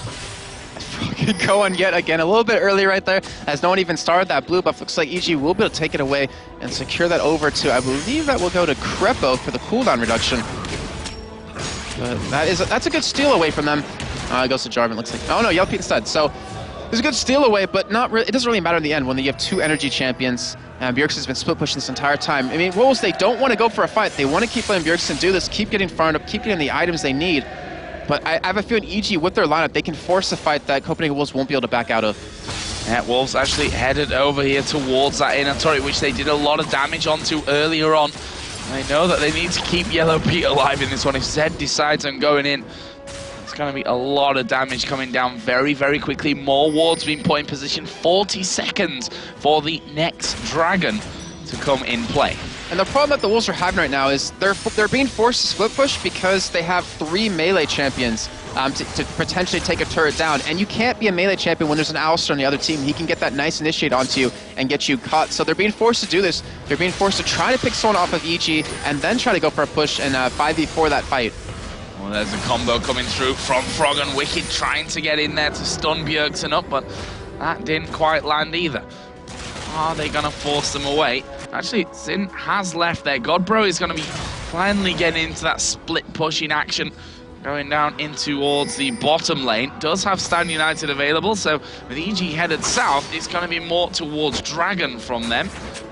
Going yet again, a little bit early right there, as no one even started that blue buff. Looks like EG will be able to take it away and secure that over to, I believe that will go to Crepo for the cooldown reduction. But that's a good steal away from them. It goes to Jarvan, looks like. Oh no, Yellow Pete instead. So There's a good steal away, but not really. It doesn't really matter in the end when you have 2 energy champions. Bjergsen's been split pushing this entire time. I mean, Wolves, they don't want to go for a fight. They want to keep letting Bjergsen do this, keep getting farmed up, keep getting the items they need. But I have a feeling EG, with their lineup, they can force a fight that Copenhagen Wolves won't be able to back out of. Yeah, Wolves actually headed over here towards that inner turret, which they did a lot of damage onto earlier on. They know that they need to keep Yellow Pete alive in this one. If Zed decides on going in, it's going to be a lot of damage coming down very, very quickly. More wards being put in position. 40 seconds for the next dragon to come in play. And the problem that the Wolves are having right now is they're being forced to split push because they have 3 melee champions to potentially take a turret down. And you can't be a melee champion when there's an Alistar on the other team. He can get that nice initiate onto you and get you caught. So they're being forced to do this. They're being forced to try to pick someone off of EG and then try to go for a push and 5v4 that fight. Well, there's a combo coming through from Frog and Wicked trying to get in there to stun Bjergsen up, but that didn't quite land either. Are they going to force them away? Actually, Sin has left there. Godbro is going to be finally getting into that split push in action, going down in towards the bottom lane. Does have Stan United available, so with EG headed south, it's going to be more towards Dragon from them,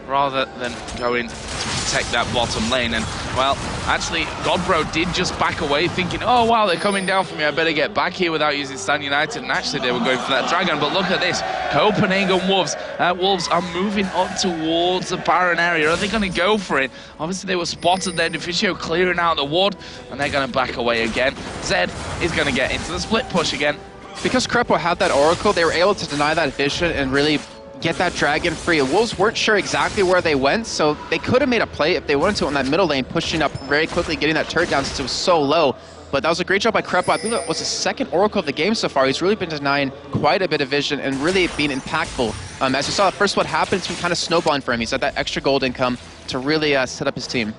rather than going to protect that bottom lane. And, well, actually, Godbro did just back away, thinking, oh, wow, they're coming down for me, I better get back here without using Stan United. And actually, they were going for that Dragon. But look at this, Copenhagen Wolves. Wolves are moving up towards the Baron area. Are they going to go for it? Obviously, they were spotted there. Deficio clearing out the ward, and they're going to back away again. Zed is going to get into the split push again. Because Crepo had that Oracle, they were able to deny that vision and really get that dragon free. Wolves weren't sure exactly where they went, so they could have made a play if they wanted to on that middle lane, pushing up very quickly, getting that turret down since it was so low. But that was a great job by Crepo. I believe that was his 2nd Oracle of the game so far. He's really been denying quite a bit of vision and really being impactful. As you saw, at first what happened, it's been kind of snowballing for him. He's had that extra gold income to really set up his team.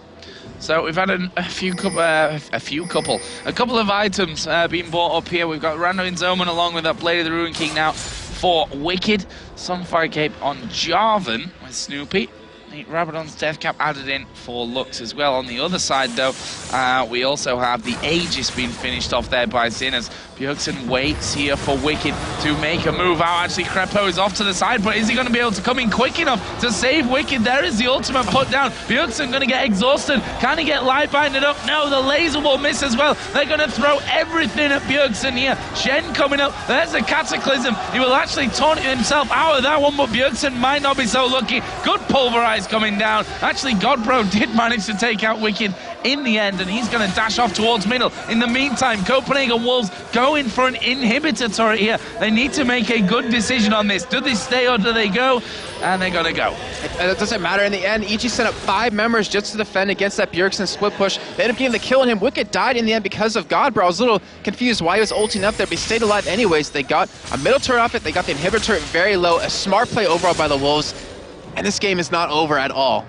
So we've had a couple of items being bought up here. We've got Randuin's Omen along with that Blade of the Ruin King now for Wicked. Sunfire Cape on Jarvan with Snoopy. Rabadon's Death Cap added in for Lux as well. On the other side, though, we also have the Aegis being finished off there by Sin as Bjergsen waits here for Wicked to make a move out. Actually, Crepo is off to the side, but is he going to be able to come in quick enough to save Wicked? There is the ultimate put down. Bjergsen going to get exhausted. Can he get light binded up? No, the laser will miss as well. They're going to throw everything at Bjergsen here. Shen coming up. There's a Cataclysm. He will actually taunt himself out of that one, but Bjergsen might not be so lucky. Good pulverize coming down. Actually, Godbro did manage to take out Wicked in the end, and he's going to dash off towards middle. In the meantime, Copenhagen Wolves going for an inhibitor turret here. They need to make a good decision on this. Do they stay or do they go? And they're going to go. It doesn't matter in the end. EG sent up 5 members just to defend against that Bjergsen split push. They ended up getting the kill on him. Wicked died in the end because of Godbro. I was a little confused why he was ulting up there, but he stayed alive anyways. They got a middle turret off it. They got the inhibitor turret very low. A smart play overall by the Wolves. And this game is not over at all.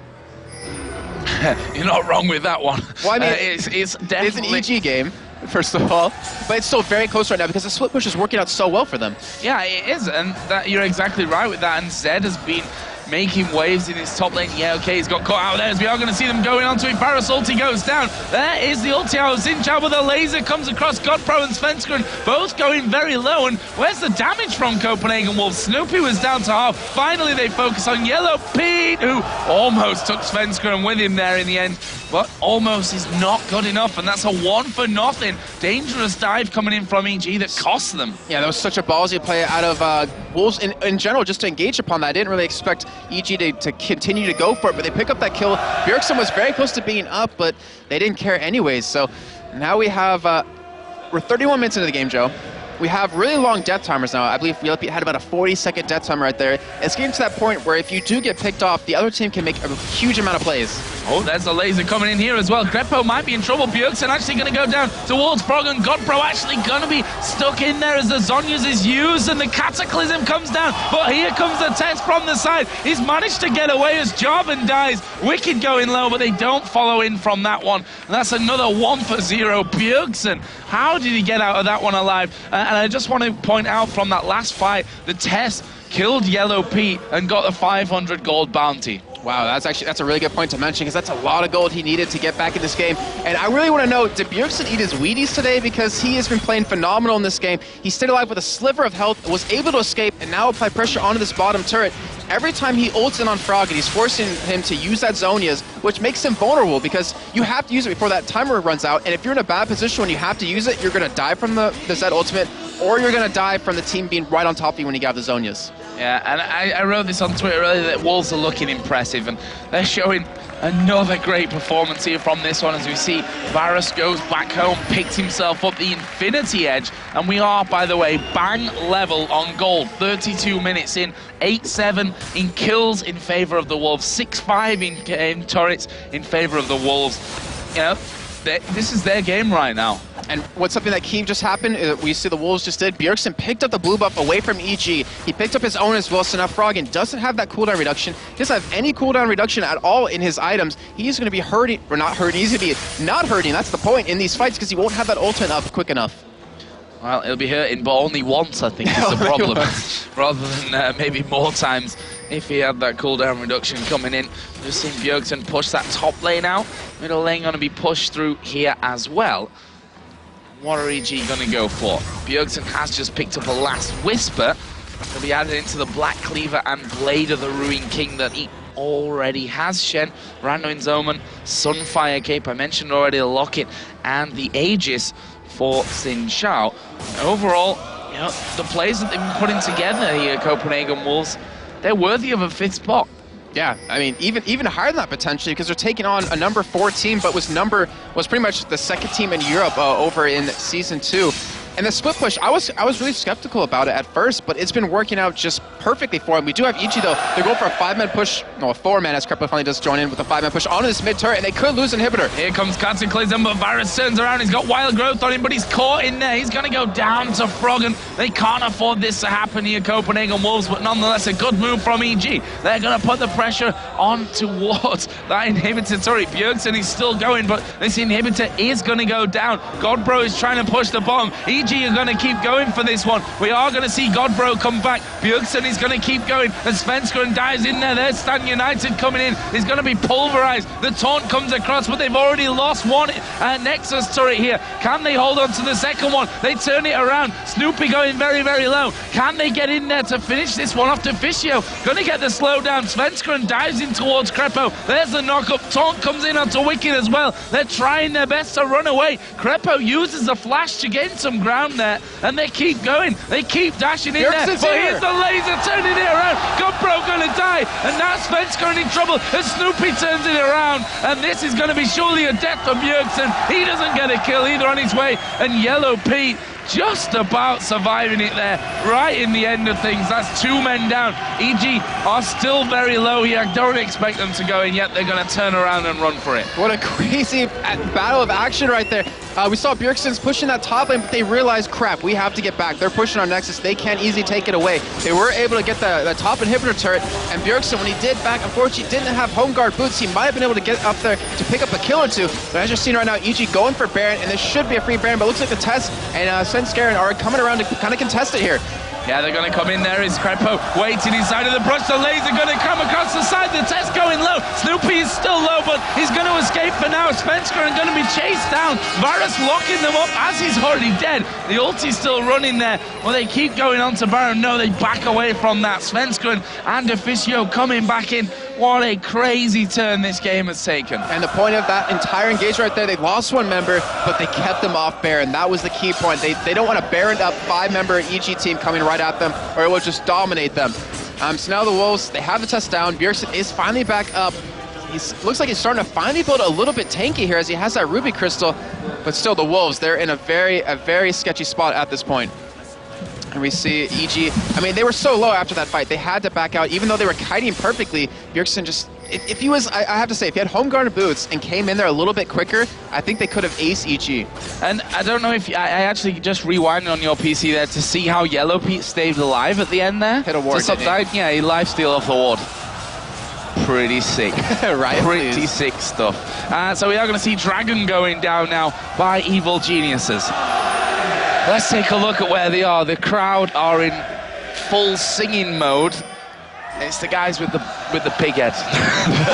You're not wrong with that one. Well, I mean, it's definitely... It's an EG game, first of all, but it's still very close right now because the split push is working out so well for them. Yeah, it is, and you're exactly right with that, and Zed has been making waves in his top lane. Yeah, okay, he's got caught out there as we are going to see them going onto him. Paras ulti goes down. There is the ulti out of Zinchao, but the laser comes across. Godpro and Svenskeren both going very low. And where's the damage from Copenhagen Wolves? Snoopy was down to half. Finally, they focus on Yellow Pete, who almost took Svenskeren with him there in the end. But almost is not good enough, and that's a 1-for-0. Dangerous dive coming in from EG that costs them. Yeah, that was such a ballsy play out of Wolves in general, just to engage upon that. I didn't really expect EG to continue to go for it, but they pick up that kill. Bjergsen was very close to being up, but they didn't care anyways. So now we have, we're 31 minutes into the game, Joe. We have really long death timers now. I believe we had about a 40-second death timer right there. It's getting to that point where if you do get picked off, the other team can make a huge amount of plays. Oh, there's a laser coming in here as well. Grepo might be in trouble. Bjergsen actually going to go down towards Frog, and Godpro actually going to be stuck in there as the Zhonya's is used, and the Cataclysm comes down. But here comes the test from the side. He's managed to get away as Jarvan dies. Wicked going low, but they don't follow in from that one. And that's another 1-for-0. Bjergsen, how did he get out of that one alive? And I just want to point out from that last fight, the test killed Yellow Pete and got a 500 gold bounty. Wow, that's a really good point to mention, because that's a lot of gold he needed to get back in this game. And I really want to know, did Bjergsen eat his Wheaties today? Because he has been playing phenomenal in this game. He stayed alive with a sliver of health, was able to escape, and now apply pressure onto this bottom turret. Every time he ults in on Froggen, he's forcing him to use that Zhonya's, which makes him vulnerable, because you have to use it before that timer runs out. And if you're in a bad position when you have to use it, you're going to die from the Zed ultimate, or you're going to die from the team being right on top of you when you got the Zhonya's. Yeah, and I wrote this on Twitter earlier that Wolves are looking impressive, and they're showing another great performance here from this one, as we see Varus goes back home, picked himself up the Infinity Edge, and we are, by the way, bang level on gold. 32 minutes in, 8-7 in kills in favor of the Wolves, 6-5 in turrets in favor of the Wolves. You know, this is their game right now. And what's something that Keem just happened, we see the Wolves just did, Bjergsen picked up the blue buff away from EG. He picked up his own as well, so now Froggen doesn't have that cooldown reduction. He doesn't have any cooldown reduction at all in his items. He's going to be hurting, or not hurting, he's going to be not hurting, that's the point, in these fights, because he won't have that ultimate up quick enough. Well, it'll be hurting, but only once, I think, is the problem. Rather than maybe more times if he had that cooldown reduction coming in. Just seen Bjergsen push that top lane out. Middle lane going to be pushed through here as well. What are EG going to go for? Bjergsen has just picked up a last Whisper. He'll be added into the Black Cleaver and Blade of the Ruined King that he already has. Shen, Randuin's Omen, Sunfire Cape, I mentioned already, the Locket, and the Aegis for Xin Zhao. Overall, you know, the plays that they've been putting together here, Copenhagen Wolves, they're worthy of a 5th spot. Yeah, I mean, even higher than that potentially, because they're taking on a number 4 team, but was pretty much the 2nd team in Europe over in Season 2. And the split push, I was really skeptical about it at first, but it's been working out just perfectly for him. We do have EG though. They're going for a 5-man push, no, a 4-man as Krepo finally does join in with a 5-man push onto this mid turret, and they could lose Inhibitor. Here comes Cataclysm, but Varus turns around. He's got Wild Growth on him, but he's caught in there. He's going to go down to Froggen. They can't afford this to happen here, Copenhagen Wolves, but nonetheless a good move from EG. They're going to put the pressure on towards that Inhibitor turret. Bjergsen is still going, but this Inhibitor is going to go down. Godbro is trying to push the bomb. EG are going to keep going for this one. We are going to see Godbro come back. Bjergsen is going to keep going. And Svenskeren dives in there. There's Stan United coming in. He's going to be pulverized. The taunt comes across, but they've already lost one Nexus turret here. Can they hold on to the second one? They turn it around. Snoopy going very, very low. Can they get in there to finish this one off to Fischio? Going to get the slowdown. Svenskeren dives in towards Krepo. There's the knock-up. Taunt comes in onto Wicked as well. They're trying their best to run away. Krepo uses the flash to gain some ground there, and they keep going. They keep dashing in there. But here's the laser turning it around. Godbro going to die, and now Svenskeren in trouble as Snoopy turns it around, and this is going to be surely a death for Bjergsen. He doesn't get a kill either on his way, and Yellow Pete just about surviving it there, right in the end of things. That's 2 men down. EG are still very low here. I don't expect them to go in yet. They're going to turn around and run for it. What a crazy battle of action right there. We saw Bjergsen's pushing that top lane, but they realized, crap, we have to get back. They're pushing our Nexus. They can't easily take it away. They were able to get the top inhibitor turret, and Bjergsen, when he did back, unfortunately didn't have home guard boots. He might have been able to get up there to pick up a kill or two, but as you're seeing right now, EG going for Baron, and this should be a free Baron, but it looks like the Test and Svenskeren are coming around to kind of contest it here. Yeah, they're going to come in there. Is Krepo waiting inside of the brush. The laser going to come across the side. The Test going low. Snoopy is still low, but he's going to escape for now. Svenskeren going to be chased down. Varus locking them up as he's already dead. The ulti's still running there. Well, they keep going on to Baron. No, they back away from that. Svenskeren and Officio coming back in. What a crazy turn this game has taken. And the point of that entire engagement right there, they lost 1 member, but they kept them off Baron. That was the key point. They don't want a Baroned up 5-member EG team coming right at them, or it will just dominate them. So now the Wolves, they have the Test down. Bjergsen is finally back up. Looks like he's starting to finally build a little bit tanky here as he has that Ruby Crystal, but still the Wolves, they're in a very sketchy spot at this point. And we see EG, I mean, they were so low after that fight. They had to back out, even though they were kiting perfectly. Bjergsen just, if he was, I have to say, if he had home guard boots and came in there a little bit quicker, I think they could have aced EG. And I don't know if, I actually just rewinded on your PC there to see how Yellow Pete stayed alive at the end there. Hit a ward, yeah, he lifesteal off the ward. Pretty sick. Right, pretty please. sick stuff. So we are going to see Dragon going down now by Evil Geniuses. Let's take a look at where they are. The crowd are in full singing mode. It's the guys with the big head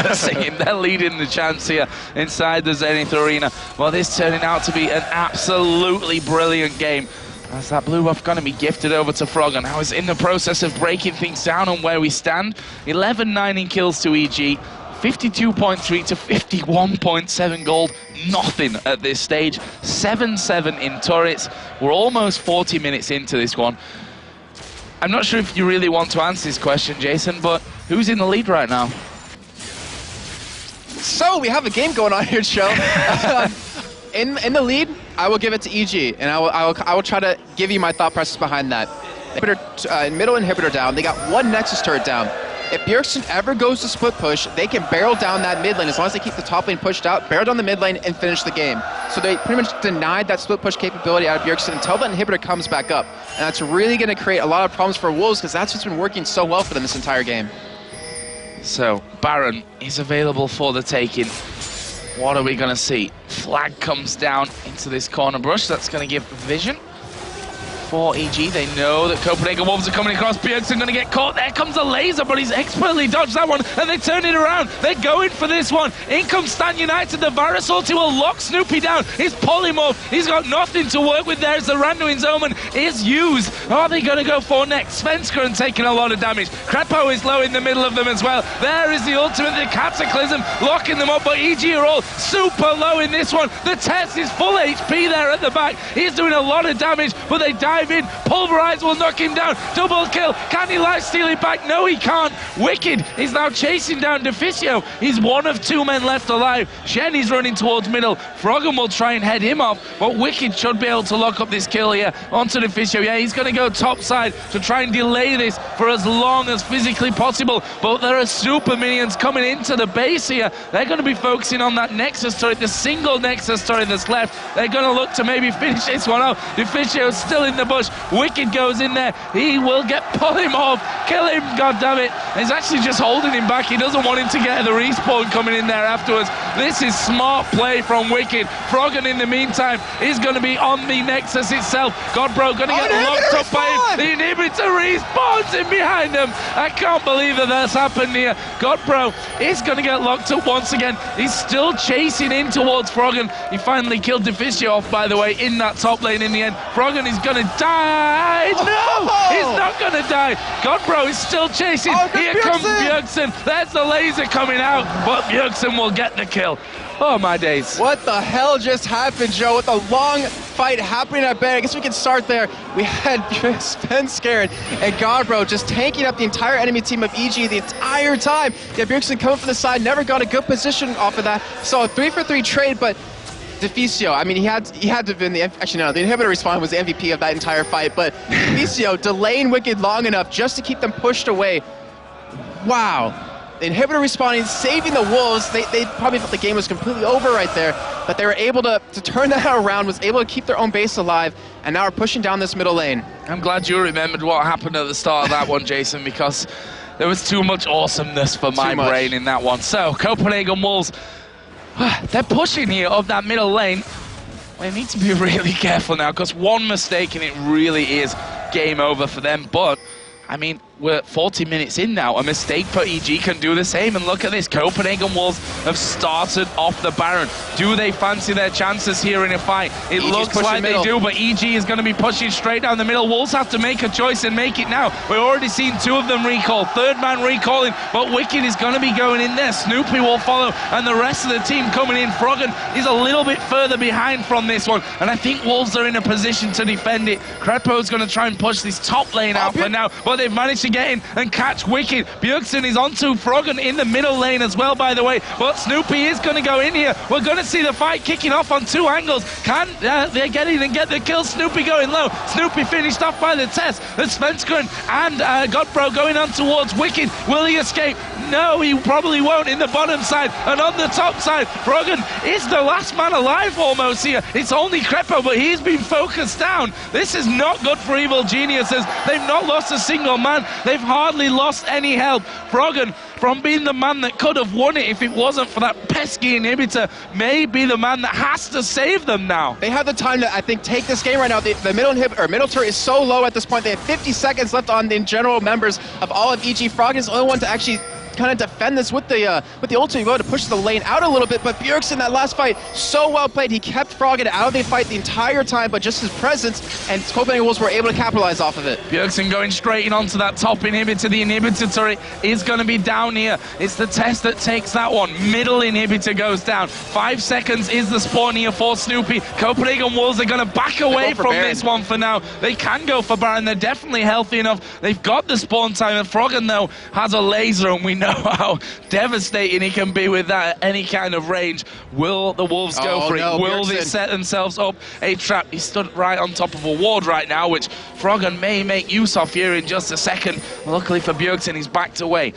versing. They're leading the chance here inside the Zenith Arena. Well, this turning out to be an absolutely brilliant game. As that blue buff going to be gifted over to Froggen. Now he's in the process of breaking things down on where we stand. 11-9 in kills to EG. 52.3 to 51.7 gold. Nothing at this stage. 7-7 in turrets. We're almost 40 minutes into this one. I'm not sure if you really want to answer this question, Jason, but who's in the lead right now? So we have a game going on here, Joe. In the lead, I will give it to EG, and I will try to give you my thought process behind that. Middle inhibitor down. They got one Nexus turret down. If Bjergsen ever goes to split push, they can barrel down that mid lane as long as they keep the top lane pushed out, barrel down the mid lane, and finish the game. So they pretty much denied that split push capability out of Bjergsen until that inhibitor comes back up. And that's really going to create a lot of problems for Wolves because that's what's been working so well for them this entire game. So, Baron is available for the taking. What are we going to see? Flag comes down into this corner brush. That's going to give vision for EG. They know that Copenhagen Wolves are coming across. Bjergsen going to get caught. There comes a laser, but he's expertly dodged that one, and they turn it around. They're going for this one. In comes Stan United. The Varus ulti will lock Snoopy down. His polymorph, he's got nothing to work with there as the Randuin's Omen is used. Are they going to go for next? Svenskeren taking a lot of damage. Krepo is low in the middle of them as well. There is the ultimate, the Cataclysm, locking them up, but EG are all super low in this one. The Tess is full HP there at the back. He's doing a lot of damage, but they dive in. Pulverize will knock him down. Double kill. Can he lifesteal it back? No, he can't. Wicked is now chasing down Deficio. He's one of two men left alive. Shen is running towards middle. Froggen will try and head him off, but Wicked should be able to lock up this kill here onto Deficio. Yeah, he's going to go top side to try and delay this for as long as physically possible, but there are super minions coming into the base here. They're going to be focusing on that Nexus turret, the single Nexus turret that's left. They're going to look to maybe finish this one off. Deficio's still in the bush. Wicked goes in there. He will get polymorph. Kill him, goddammit. He's actually just holding him back. He doesn't want him to get the respawn coming in there afterwards. This is smart play from Wicked. Froggen, in the meantime, is going to be on the Nexus itself. Godbro going to get locked up by him. The inhibitor respawns in behind him. I can't believe that that's happened here. Godbro is going to get locked up once again. He's still chasing in towards Froggen. He finally killed Deficio off, by the way, in that top lane in the end. Froggen is going to die. No, he's not going to die. Godbro is still chasing. Here comes Bjergsen. There's the laser coming out, but Bjergsen will get the kill. Oh, my days. What the hell just happened, Joe? With a long fight happening at bay, I guess we can start there. We had Svenskeren and Godbro just tanking up the entire enemy team of EG the entire time. Yeah, Bjergsen coming from the side, never got a good position off of that. So a 3-for-3 trade, but Deficio, I mean, he had to have been the inhibitor respawn was the MVP of that entire fight, but Deficio delaying Wicked long enough just to keep them pushed away. Wow. The inhibitor respawning, saving the Wolves. They probably thought the game was completely over right there, but they were able to turn that around, was able to keep their own base alive, and now are pushing down this middle lane. I'm glad you remembered what happened at the start of that one, Jason, because there was too much awesomeness for my brain in that one. So, Copenhagen Wolves, they're pushing here of that middle lane. They need to be really careful now, because one mistake and it really is game over for them. But, I mean, we're 40 minutes in now. A mistake for EG can do the same. And look at this. Copenhagen Wolves have started off the Baron. Do they fancy their chances here in a fight? It looks like they do, but EG is going to be pushing straight down the middle. Wolves have to make a choice and make it now. We've already seen two of them recall. Third man recalling, but Wicked is going to be going in there. Snoopy will follow, and the rest of the team coming in. Froggen is a little bit further behind from this one, and I think Wolves are in a position to defend it. Krepo's going to try and push this top lane out for now, but they've managed to get in and catch Wicked. Bjergsen is onto Froggen in the middle lane as well, by the way, but Snoopy is going to go in here. We're going to see the fight kicking off on two angles. Can they get in and get the kill? Snoopy going low. Snoopy finished off by the Tess. The Svenskeren and Godbro going on towards Wicked. Will he escape? No, he probably won't in the bottom side. And on the top side, Froggen is the last man alive almost here. It's only Krepo, but he's been focused down. This is not good for Evil Geniuses. They've not lost a single man. They've hardly lost any health. Froggen, from being the man that could have won it if it wasn't for that pesky inhibitor, may be the man that has to save them now. They have the time to, I think, take this game right now. The middle turret is so low at this point. They have 50 seconds left on the general members of all of EG. Froggen is the only one to actually kind of defend this with the ultimate go to push the lane out a little bit, but Bjergsen, that last fight, so well played. He kept Froggen out of the fight the entire time, but just his presence and Copenhagen Wolves were able to capitalize off of it. Bjergsen going straight in onto that top inhibitor. The inhibitor turret is going to be down here. It's the test that takes that one. Middle inhibitor goes down. 5 seconds is the spawn here for Snoopy. Copenhagen Wolves are going to back away from this one for now. They can go for Baron. They're definitely healthy enough. They've got the spawn time, and Froggen, though, has a laser, and we know how devastating he can be with that at any kind of range. Will the Wolves go for it? Will they set themselves up a trap? He stood right on top of a ward right now, which Froggen may make use of here in just a second. Luckily for Bjergsen, he's backed away.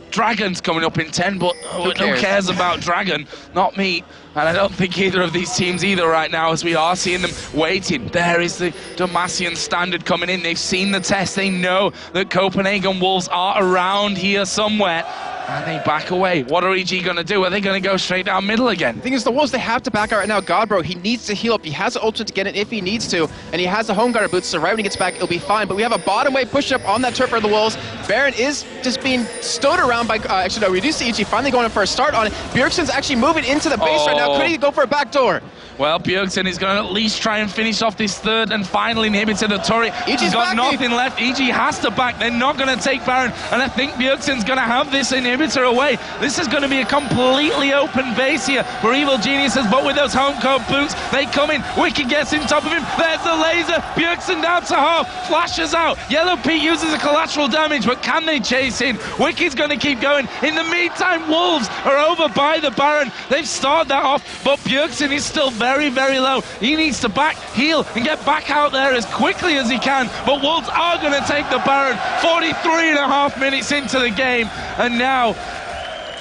Dragon's coming up in 10, but who cares about Dragon? Not me. And I don't think either of these teams either right now, as we are seeing them waiting. There is the Demacian standard coming in. They've seen the test. They know that Copenhagen Wolves are around here somewhere. And they back away. What are EG going to do? Are they going to go straight down middle again? The thing is, the Wolves, they have to back out right now. Godbro, he needs to heal up. He has an ultimate to get it if he needs to, and he has the home guard boots, so right when he gets back, it'll be fine. But we have a bottom wave push up on that turret for the Wolves. Baron is just being stood around by, actually no, we do see EG finally going in for a start on it. Bjergsen's actually moving into the base right now. Could he go for a backdoor? Well, Bjergsen is going to at least try and finish off this third and final inhibitor, the turret. He's got nothing left. EG has to back. They're not going to take Baron, and I think Bjergsen's going to have this inhibitor away. This is going to be a completely open base here for Evil Geniuses, but with those home code boots, they come in. Wicked gets in top of him. There's the laser. Bjergsen down to half. Flashes out. Yellow Pete uses a collateral damage, but can they chase in? Wicked's going to keep going. In the meantime, Wolves are over by the Baron. They've started that off, but Bjergsen is still very, very low. He needs to back, heal, and get back out there as quickly as he can. But Wolves are going to take the Baron 43.5 minutes into the game. And now,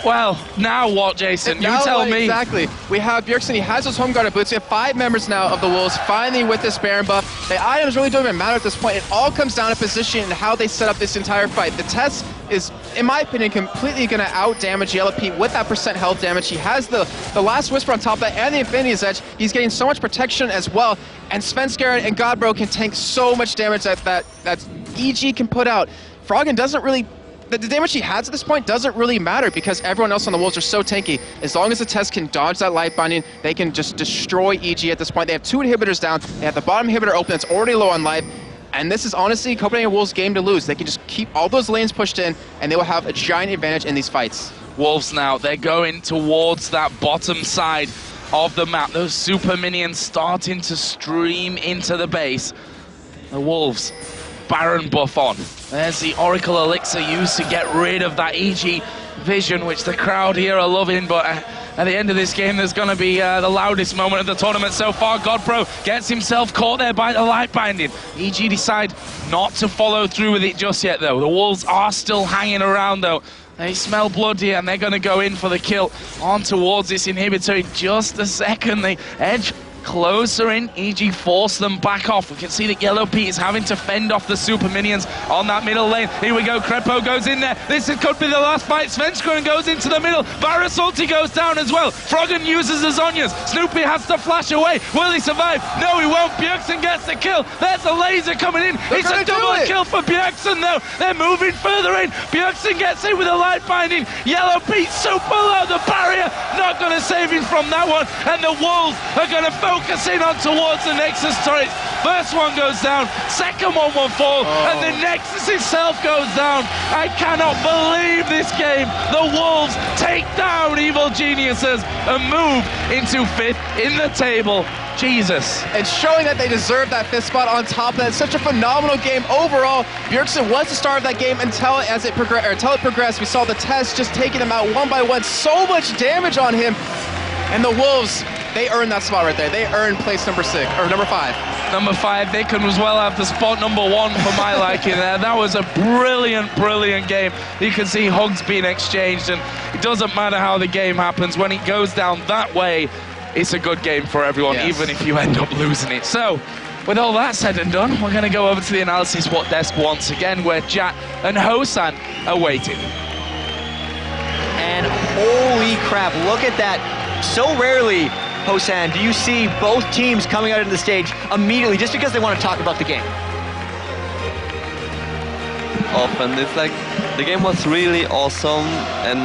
well, now what, Jason? You tell me. Exactly. We have Bjergsen. He has his home guard boots. We have 5 members now of the Wolves, finally with this Baron buff. The items really don't even matter at this point. It all comes down to position and how they set up this entire fight. The test is, in my opinion, completely going to out-damage Yellow Pete with that % health damage. He has the Last Whisper on top of that and the Infinity's Edge. He's getting so much protection as well. And Svenskeren and Godbro can tank so much damage that EG can put out. Froggen doesn't really... The damage he has at this point doesn't really matter because everyone else on the Wolves are so tanky. As long as the test can dodge that life binding, they can just destroy EG at this point. They have 2 inhibitors down. They have the bottom inhibitor open that's already low on life. And this is honestly Copenhagen Wolves' game to lose. They can just keep all those lanes pushed in, and they will have a giant advantage in these fights. Wolves now, they're going towards that bottom side of the map. Those super minions starting to stream into the base. The Wolves, Baron buff on. There's the Oracle Elixir used to get rid of that EG vision, which the crowd here are loving, but at the end of this game, there's going to be the loudest moment of the tournament so far. Godpro gets himself caught there by the light binding. EG decide not to follow through with it just yet, though. The Wolves are still hanging around, though. They smell blood here, and they're going to go in for the kill on towards this inhibitor in just a second. The edge closer in. EG force them back off. We can see that Yellow Pete is having to fend off the super minions on that middle lane. Here we go. Crepo goes in there. This could be the last fight. Svenskeren goes into the middle. Varus ulti goes down as well. Froggen uses his Zhonya's. Snoopy has to flash away. Will he survive? No, he won't. Bjergsen gets the kill. There's the laser coming in. It's a double kill for Bjergsen, though. They're moving further in. Bjergsen gets in with a light binding. Yellow Pete super low. The barrier not going to save him from that one. And the Wolves are going to focus in on towards the Nexus turret. First one goes down, second one will fall, and the Nexus itself goes down. I cannot believe this game. The Wolves take down Evil Geniuses and move into 5th in the table. Jesus. And showing that they deserve that 5th spot on top of that. Such a phenomenal game overall. Bjergsen was the star of that game until it progressed. We saw the test just taking them out one by one. So much damage on him. And the Wolves, they earned that spot right there. They earned place number 6, or number 5. Number 5, they can as well have the spot number 1 for my liking there. That was a brilliant, brilliant game. You can see hugs being exchanged, and it doesn't matter how the game happens. When it goes down that way, it's a good game for everyone, even if you end up losing it. So, with all that said and done, we're going to go over to the analysis what desk once again, where Jack and Hosan are waiting. And holy crap, look at that. So rarely, Hosan, do you see both teams coming out into the stage immediately just because they want to talk about the game? Often. It's like the game was really awesome, and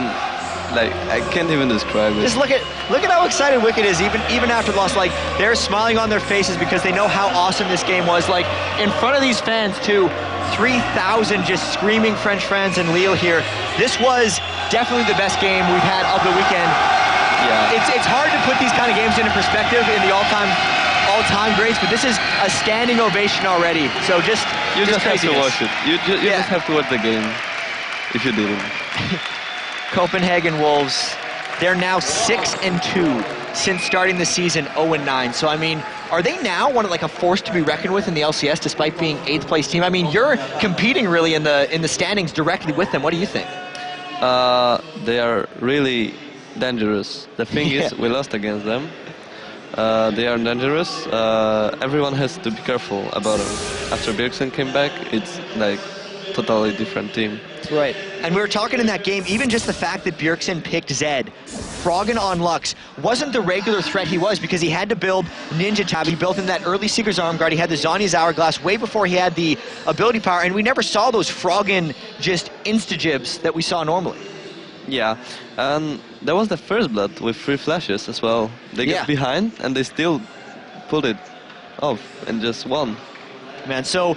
like I can't even describe it. Just look at how excited Wicked is, even after the loss. Like, they're smiling on their faces because they know how awesome this game was. Like, in front of these fans too, 3,000 just screaming French fans and Lille here. This was definitely the best game we've had of the weekend. Yeah. It's hard to put these kind of games into perspective in the all-time grades, but this is a standing ovation already. So you just have to watch it. You just have to watch the game if you didn't. Copenhagen Wolves, they're now 6-2 since starting the season 0-9. So I mean, are they now like a force to be reckoned with in the LCS despite being 8th place team? I mean, you're competing really in the standings directly with them. What do you think? They are really dangerous. The thing is, we lost against them. They are dangerous. Everyone has to be careful about them. After Bjergsen came back, it's like totally different team. Right. And we were talking in that game, even just the fact that Bjergsen picked Zed, Froggen on Lux, wasn't the regular threat he was because he had to build Ninja Tab. He built in that early Seeker's Arm Guard. He had the Zhonya's Hourglass way before he had the ability power, and we never saw those Froggen just insta-jibs that we saw normally. Yeah, and that was the first blood with 3 flashes as well. They get behind and they still pulled it off and just won. Man, so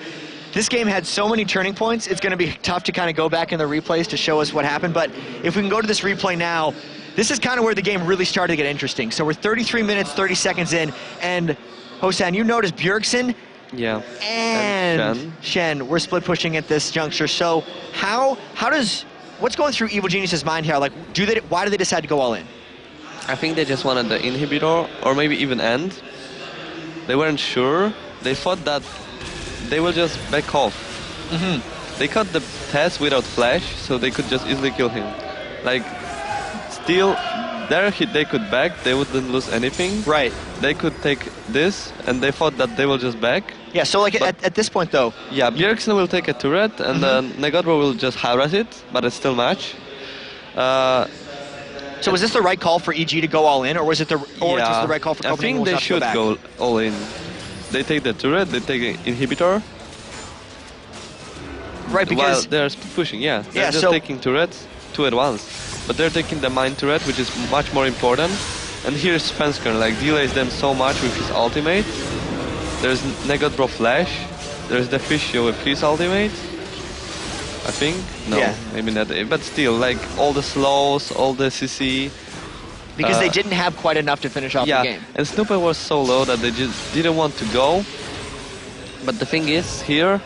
this game had so many turning points, it's going to be tough to kind of go back in the replays to show us what happened, but if we can go to this replay now, this is kind of where the game really started to get interesting. So we're 33 minutes, 30 seconds in, and Hosan, you notice Bjergsen and Shen, we're split pushing at this juncture. So what's going through Evil Genius's mind here? Like, why do they decide to go all in? I think they just wanted the inhibitor, or maybe even end. They weren't sure. They thought that they will just back off. They cut the Tess without flash, so they could just easily kill him. Like, still, there they could back, they wouldn't lose anything. Right. They could take this, and they thought that they will just back. Yeah, so like at this point though... Yeah, Bjergsen will take a turret, and then Negodro will just harass it, but it's still match. So was this the right call for EG to go all in, or was it just the right call for Copenhagen? I think they should go all in. They take the turret, they take an inhibitor. Right, because... While they're pushing, they're just taking turrets, 2 at once. But they're taking the mine turret, which is much more important. And here's Svenskern, like, delays them so much with his ultimate. There's Negodro flash, there's the Fissio with his ultimate. I think? No, maybe not. But still, like, all the slows, all the CC. Because they didn't have quite enough to finish off the game. And Snooper was so low that they just didn't want to go. But the thing is, here,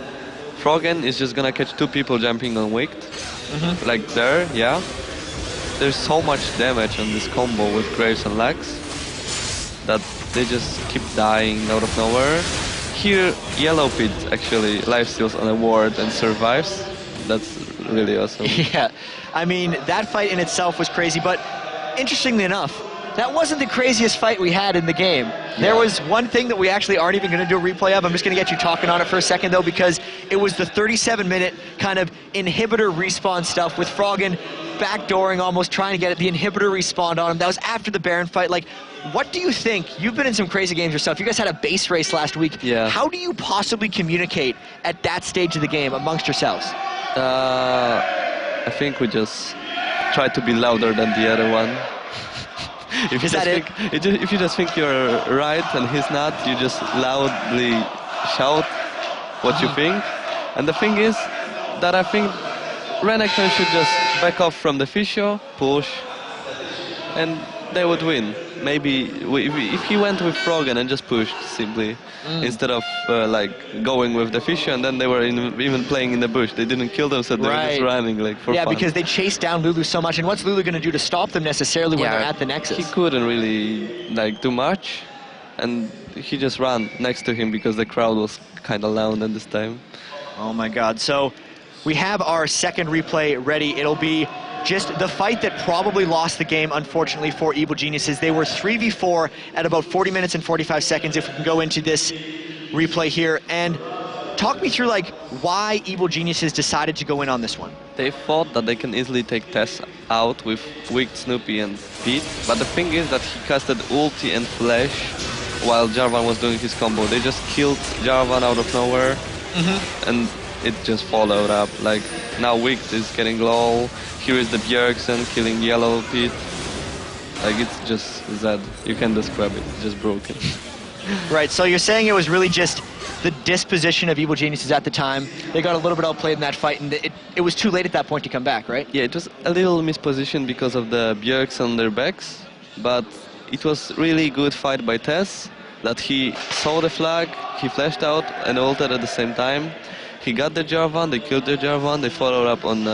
Froggen is just gonna catch 2 people jumping on Wicked. Like there, There's so much damage on this combo with Graves and Lux that they just keep dying out of nowhere. Here, Yellow Pit actually lifesteals on a ward and survives. That's really awesome. Yeah, I mean, that fight in itself was crazy, but interestingly enough, that wasn't the craziest fight we had in the game. There was one thing that we actually aren't even going to do a replay of. I'm just going to get you talking on it for a second, though, because it was the 37-minute kind of inhibitor respawn stuff with Froggen backdooring, almost trying to get the inhibitor respawned on him. That was after the Baron fight. Like, what do you think? You've been in some crazy games yourself. You guys had a base race last week. Yeah. How do you possibly communicate at that stage of the game amongst yourselves? I think we just try to be louder than the other one. If you just think you're right and he's not, you just loudly shout what you think. And the thing is that I think Renekton should just back off from the Fissio, push, and they would win. Maybe if he went with Froggen and just pushed simply, instead of like going with the Fissio, and then they were even playing in the bush. They didn't kill them, so they were just running like for fun. Yeah, because they chased down Lulu so much, and what's Lulu going to do to stop them necessarily when they're at the Nexus? He couldn't really like do much, and he just ran next to him because the crowd was kind of loud at this time. Oh my God! So we have our second replay ready. It'll be just the fight that probably lost the game, unfortunately, for Evil Geniuses. They were 3v4 at about 40 minutes and 45 seconds. If we can go into this replay here. And talk me through like why Evil Geniuses decided to go in on this one. They thought that they can easily take Tess out with Wicked, Snoopy and Pete, but the thing is that he casted ulti and flash while Jarvan was doing his combo. They just killed Jarvan out of nowhere, and it just followed up. Like, now Wicked is getting low, here is the Bjergsen killing yellow Pete. Like, it's just Zed. You can describe it, it's just broken. Right, so you're saying it was really just the disposition of Evil Geniuses at the time. They got a little bit outplayed in that fight, and it was too late at that point to come back, right? Yeah, it was a little mispositioned because of the Bjergs on their backs, but it was really good fight by Tess, that he saw the flag, he flashed out and ulted at the same time. He got the Jarvan, they killed the Jarvan, they followed up on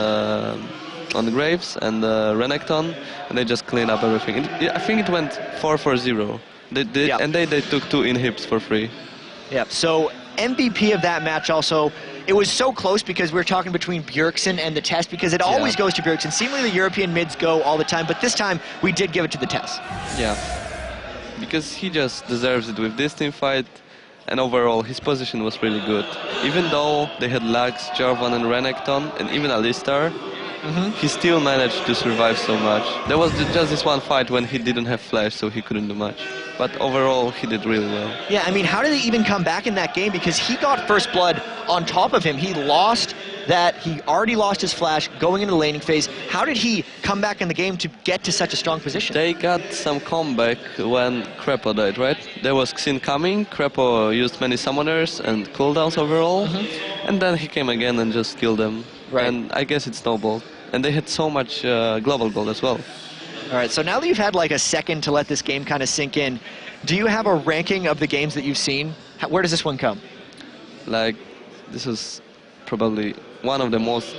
Graves and Renekton, and they just cleaned up everything. I think it went 4-4-0. And they took 2 inhibs for free. Yeah, so MVP of that match also, it was so close because we were talking between Bjergsen and the Test, because it always goes to Bjergsen. Seemingly the European mids go all the time, but this time we did give it to the Test. Yeah, because he just deserves it with this team fight, and overall his position was really good. Even though they had Lux, Jarvan and Renekton, and even Alistar, he still managed to survive so much. There was just this one fight when he didn't have flash, so he couldn't do much. But overall, he did really well. Yeah, I mean, how did he even come back in that game? Because he got first blood on top of him. He lost that, he already lost his flash going into the laning phase. How did he come back in the game to get to such a strong position? They got some comeback when Crepo died, right? There was Xin coming, Crepo used many summoners and cooldowns overall, and then he came again and just killed them. Right. And I guess it snowballed. And they had so much global gold as well. All right, so now that you've had like a second to let this game kind of sink in, do you have a ranking of the games that you've seen? Where does this one come? Like, this is probably one of the most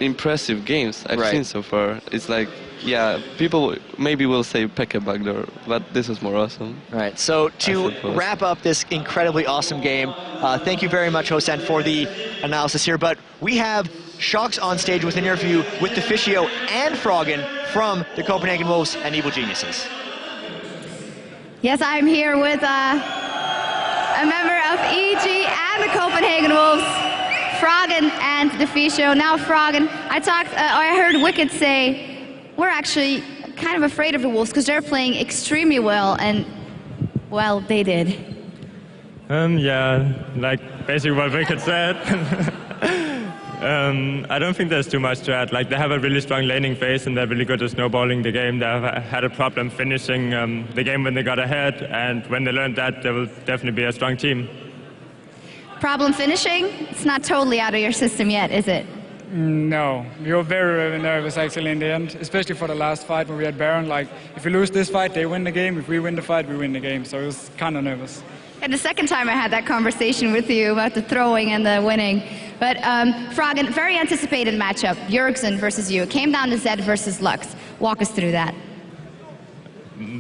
impressive games I've seen so far. It's like, yeah, people maybe will say Pekka Backdoor, but this is more awesome. All right, so to wrap up this incredibly awesome game, thank you very much, Hosen, for the analysis here, but we have Shocks on stage with an interview with Deficio and Froggen from the Copenhagen Wolves and Evil Geniuses. Yes, I'm here with a member of EG and the Copenhagen Wolves, Froggen and Deficio. Now, Froggen, I heard Wicked say we're actually kind of afraid of the Wolves because they're playing extremely well, and well, they did. Yeah, like basically what Wicked said. I don't think there's too much to add. Like, they have a really strong laning phase and they're really good at snowballing the game. They have had a problem finishing the game when they got ahead, and when they learned that, they will definitely be a strong team. Problem finishing? It's not totally out of your system yet, is it? No, we were very, very nervous actually in the end, especially for the last fight when we had Baron. Like, if we lose this fight, they win the game. If we win the fight, we win the game. So it was kind of nervous. And the second time I had that conversation with you about the throwing and the winning. But Froggen, very anticipated matchup, Bjergsen versus you. It came down to Zed versus Lux. Walk us through that.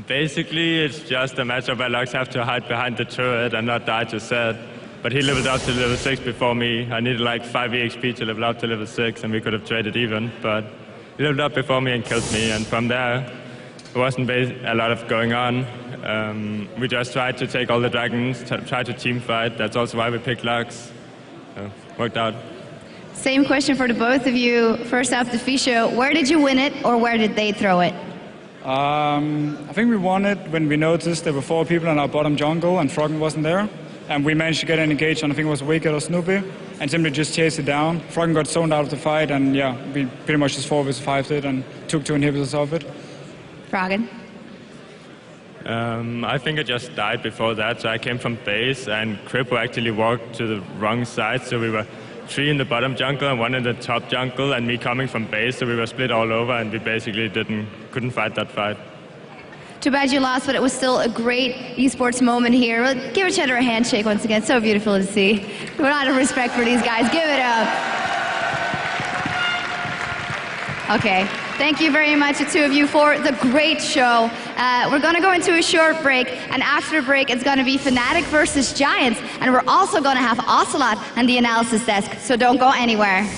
Basically, it's just a matchup where Lux have to hide behind the turret and not die to Zed. But he leveled up to level 6 before me. I needed like 5 EXP to level up to level 6, and we could have traded even. But he leveled up before me and killed me, and from there, there wasn't a lot of going on. We just tried to take all the dragons, try to team fight. That's also why we picked Lux. Worked out. Same question for the both of you. First off, Deficio, where did you win it, or where did they throw it? I think we won it when we noticed there were 4 people in our bottom jungle and Froggen wasn't there. And we managed to get an engage on, I think it was Wicked or Snoopy, and simply just chased it down. Froggen got zoned out of the fight, and yeah, we pretty much just 4v5'd it and took 2 inhibitors off it. Froggen? I think I just died before that, so I came from base, and Crippo actually walked to the wrong side, so we were 3 in the bottom jungle and 1 in the top jungle, and me coming from base, so we were split all over, and we basically couldn't fight that fight. Too bad you lost, but it was still a great esports moment here. We'll give each other a handshake once again. So beautiful to see. A lot of respect for these guys. Give it up. Okay. Thank you very much, the two of you, for the great show. We're going to go into a short break, and after the break, it's going to be Fnatic versus Giants, and we're also going to have Ocelot and the analysis desk, so don't go anywhere.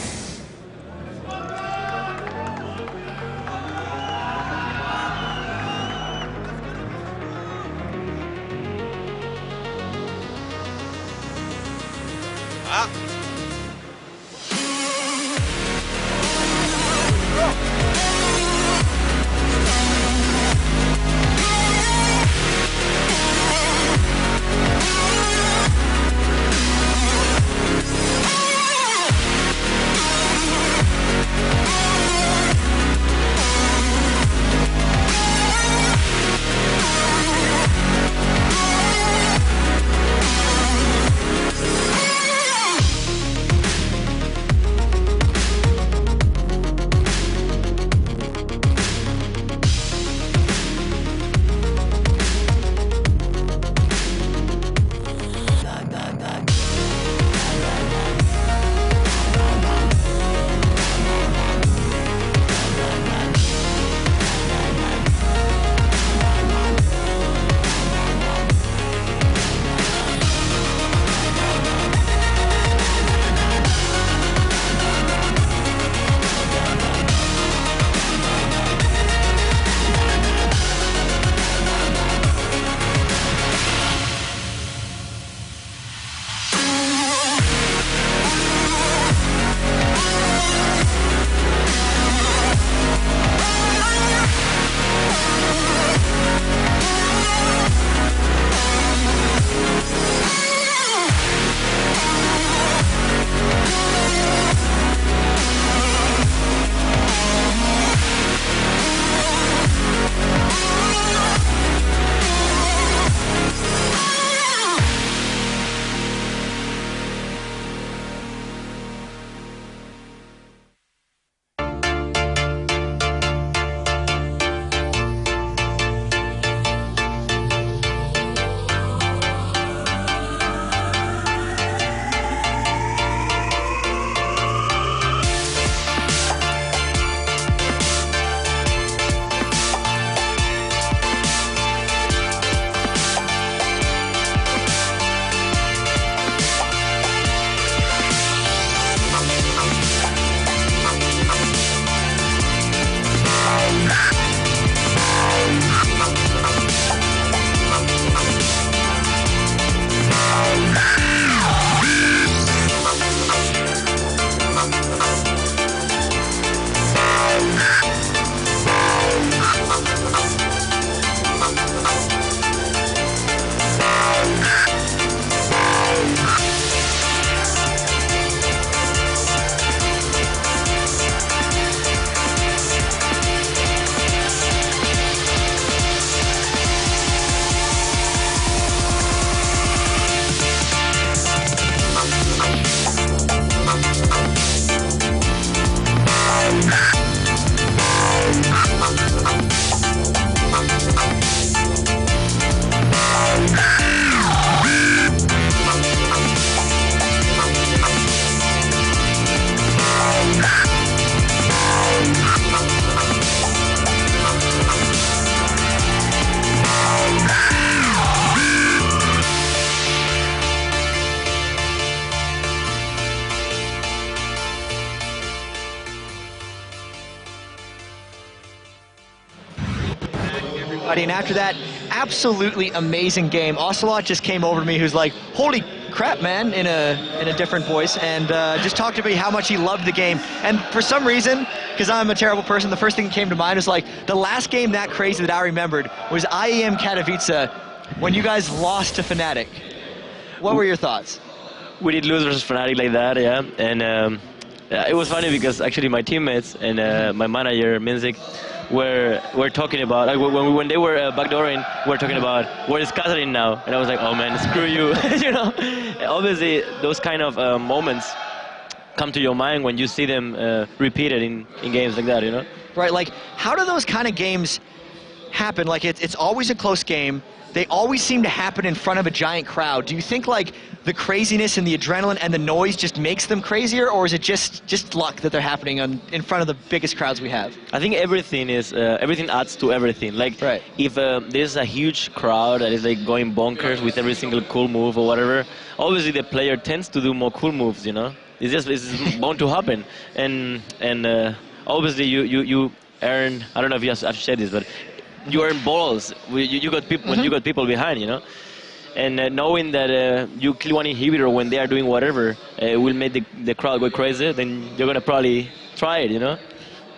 everybody. And after that, absolutely amazing game. Ocelot just came over to me, who's like, "Holy crap, man," in a different voice, and just talked to me how much he loved the game. And for some reason, because I'm a terrible person, the first thing that came to mind was like the last game that crazy that I remembered was IEM Katowice when you guys lost to Fnatic. What were your thoughts? We did lose versus Fnatic like that, yeah, and it was funny because actually my teammates and my manager Minzik were talking about, like, when they were backdooring, we were talking about where is Catherine now, and I was like, oh man, screw you. You know, obviously those kind of moments come to your mind when you see them repeated in games like that, you know. Right, like how do those kind of games happen? Like it's always a close game. They always seem to happen in front of a giant crowd. Do you think like the craziness and the adrenaline and the noise just makes them crazier, or is it just luck that they're happening in front of the biggest crowds we have? I think everything adds to everything. Like, right. If there's a huge crowd that is like going bonkers with every single cool move or whatever, obviously the player tends to do more cool moves, you know. It's bound to happen, and obviously you earn. I don't know if I've said this, but you earn balls. You got people when you got people behind, you know. And knowing that you kill one inhibitor when they are doing whatever will make the crowd go crazy, then you're gonna probably try it, you know.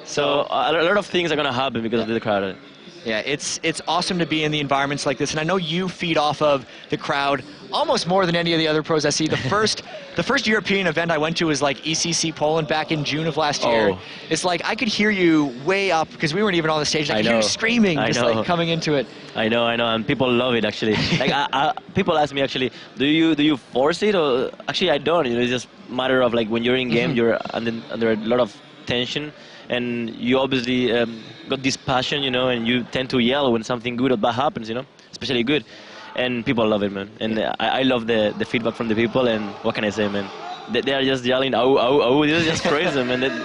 So a lot of things are gonna happen because of the crowd. Yeah, it's awesome to be in the environments like this, and I know you feed off of the crowd almost more than any of the other pros I see. The first European event I went to was like ECC Poland back in June of last year. Oh. It's like I could hear you way up because we weren't even on the stage. I could hear you screaming, like coming into it. I know, and people love it actually. Like people ask me actually, do you force it, or actually I don't. You know, it's just a matter of like when you're in game, you're under a lot of tension, and you obviously got this passion, you know, and you tend to yell when something good or bad happens, you know, especially good. And people love it, man. And I love the feedback from the people, and what can I say, man? They are just yelling, oh, oh, oh, this is just crazy, man.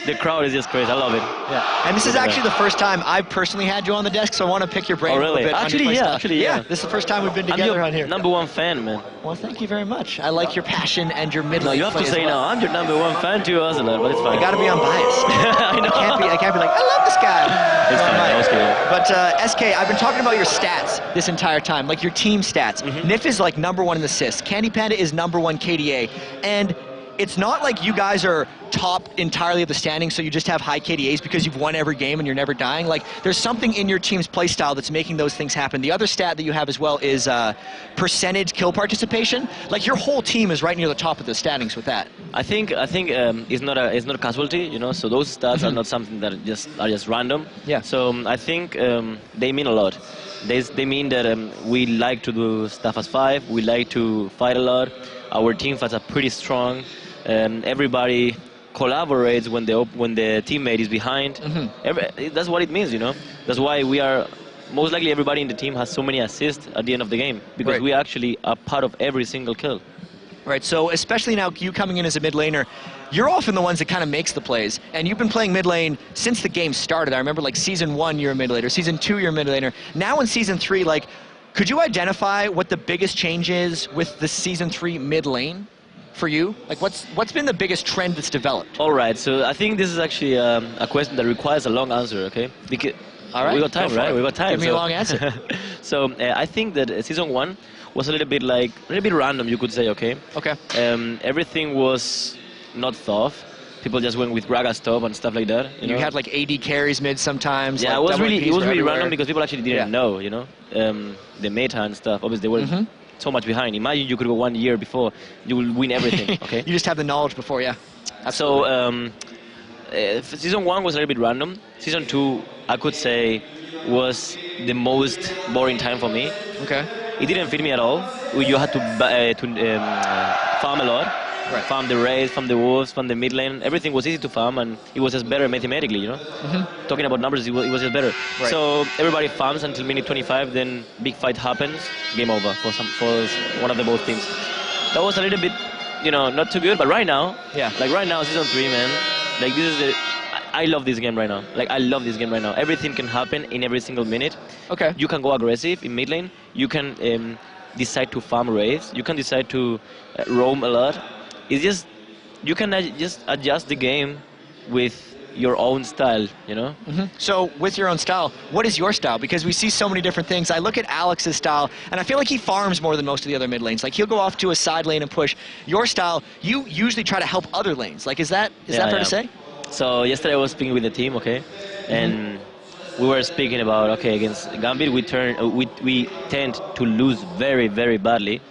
The crowd is just crazy. I love it. Yeah. And this is actually the first time I've personally had you on the desk, so I want to pick your brain a little bit. Actually, yeah. Yeah. This is the first time we've been together on here. Number one fan, man. Well, thank you very much. I like your passion and your mid-lane. No, you have to say no. I'm your number one fan too, Ocelot, but it's fine. I got to be unbiased. I know. I can't be like, I love this guy. It's fine. I was kidding. But SK, I've been talking about your stats this entire time, like your team stats. Nif is like #1 in assists. Candy Panda is #1 KDA, and it's not like you guys are top entirely of the standings, so you just have high KDAs because you've won every game and you're never dying. Like, there's something in your team's play style that's making those things happen. The other stat that you have as well is percentage kill participation. Like, your whole team is right near the top of the standings with that. I think it's not a casualty, you know. So those stats are not something that are just random. Yeah. So I think they mean a lot. They mean that we like to do stuff as 5. We like to fight a lot. Our team fights are pretty strong. Everybody collaborates when the teammate is behind. That's what it means, you know. That's why we are most likely everybody in the team has so many assists at the end of the game, because we actually are part of every single kill. Right. So especially now, you coming in as a mid laner, you're often the ones that kind of makes the plays, and you've been playing mid lane since the game started. I remember like season 1 you're a mid laner, season 2 you're a mid laner. Now in season 3, like, could you identify what the biggest change is with the season 3 mid lane for you? Like, what's been the biggest trend that's developed? All right, so I think this is actually a question that requires a long answer, okay? Because all right, we got time, right? We got time. Give me a long answer. So I think that season 1 was a little bit random, you could say, okay? Okay. Everything was not thought. People just went with Gragas top and stuff like that. You know? had like AD carries mid sometimes. Yeah, like it was really everywhere. random because people actually didn't know, you know, the meta and stuff. Obviously, they were so much behind. Imagine you could go 1 year before, you will win everything. Okay. You just have the knowledge before, yeah. Absolutely. So season 1 was a little bit random. Season 2, I could say, was the most boring time for me. Okay. It didn't fit me at all. You had to farm a lot. Right. Farm the Rays, farm the Wolves, farm the mid lane. Everything was easy to farm, and it was just better mathematically, you know? Talking about numbers, it was just better. Right. So everybody farms until minute 25, then big fight happens, game over for one of the both teams. That was a little bit, you know, not too good, but right now, like right now, season 3, man, like this is I love this game right now. Like, I love this game right now. Everything can happen in every single minute. Okay. You can go aggressive in mid lane. You can decide to farm Wraiths. You can decide to roam a lot. It's just, you can just adjust the game with your own style, you know? So with your own style, what is your style? Because we see so many different things. I look at Alex's style, and I feel like he farms more than most of the other mid lanes. Like, he'll go off to a side lane and push. Your style, you usually try to help other lanes. Like, is that fair to say? So yesterday I was speaking with the team, okay? And we were speaking about, okay, against Gambit, we tend to lose very, very badly.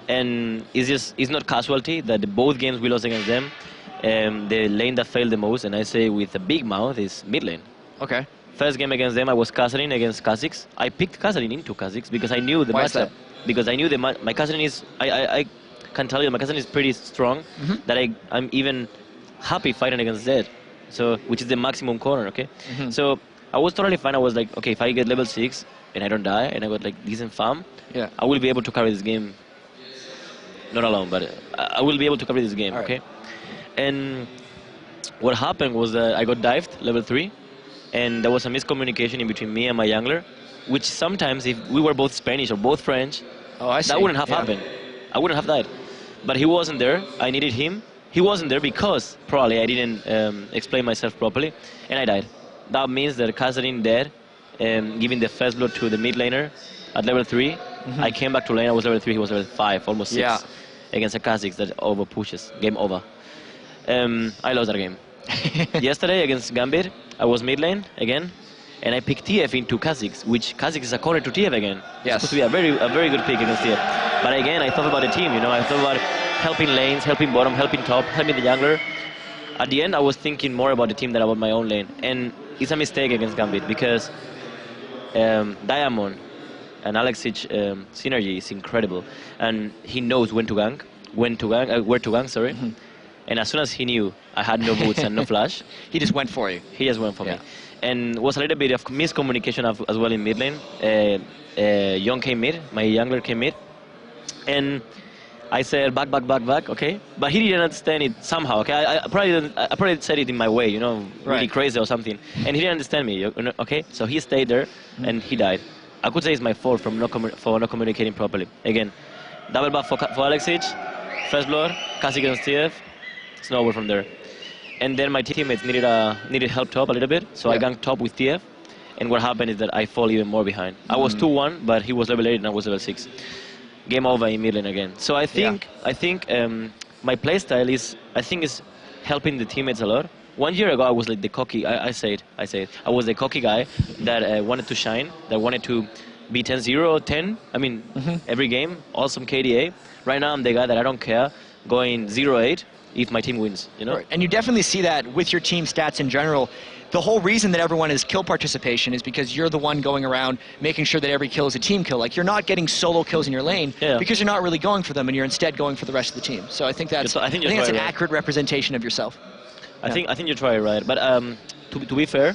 And it's not casualty that both games we lost against them. The lane that failed the most, and I say with a big mouth, is mid lane. Okay. First game against them, I was Kazarin against Kha'Zix. I picked Kazarin into Kha'Zix because I knew the Why is matchup. that? Because I knew my Kazarin is, I can tell you, my Kazarin is pretty strong, that I'm even happy fighting against Zed, so, which is the maximum corner, okay? So I was totally fine. I was like, okay, if I get level 6 and I don't die, and I got like decent farm, I will be able to carry this game. Not alone, but I will be able to carry this game, okay? And what happened was that I got dived, level 3, and there was a miscommunication in between me and my jungler, which sometimes if we were both Spanish or both French, that wouldn't have happened. I wouldn't have died. But he wasn't there. I needed him. He wasn't there because probably I didn't explain myself properly, and I died. That means that Kazarin dead, giving the first blood to the mid laner at level 3. I came back to lane, I was level 3, he was level 5, almost 6. Against a Kha'Zix that over pushes. Game over. I lost that game. Yesterday against Gambit, I was mid lane again, and I picked TF into Kha'Zix, which Kha'Zix is a corner to TF again. It's supposed to be a very good pick against TF. But again, I thought about the team, you know, I thought about helping lanes, helping bottom, helping top, helping the jungler. At the end, I was thinking more about the team than about my own lane. And it's a mistake against Gambit because Diamond and Alexic synergy is incredible, and he knows where to gank, sorry. And as soon as he knew I had no boots and no flash, he just went for you. He just went for me. And was a little bit of miscommunication as well in mid lane. Young came mid, my jungler came mid, and I said back, okay? But he didn't understand it somehow, okay? I probably said it in my way, you know, really crazy or something. And he didn't understand me, okay? So he stayed there, and he died. I could say it's my fault for not communicating properly. Again, double buff for Alexic, first blood, Kha'Zix against TF, snowball from there. And then my teammates needed help top a little bit, so I ganked top with TF. And what happened is that I fall even more behind. I was 2-1, but he was level 8 and I was level 6. Game over in mid lane again. So I think my playstyle is helping the teammates a lot. 1 year ago I was like the cocky. I say it. I was the cocky guy that wanted to shine, that wanted to be 10-0, 10. I mean, every game, awesome KDA. Right now I'm the guy that I don't care going 0-8 if my team wins. You know. Right. And you definitely see that with your team stats in general. The whole reason that everyone is kill participation is because you're the one going around making sure that every kill is a team kill. Like, you're not getting solo kills in your lane because you're not really going for them, and you're instead going for the rest of the team. So I think that's that's an accurate representation of yourself. I think you try it right. But to be fair,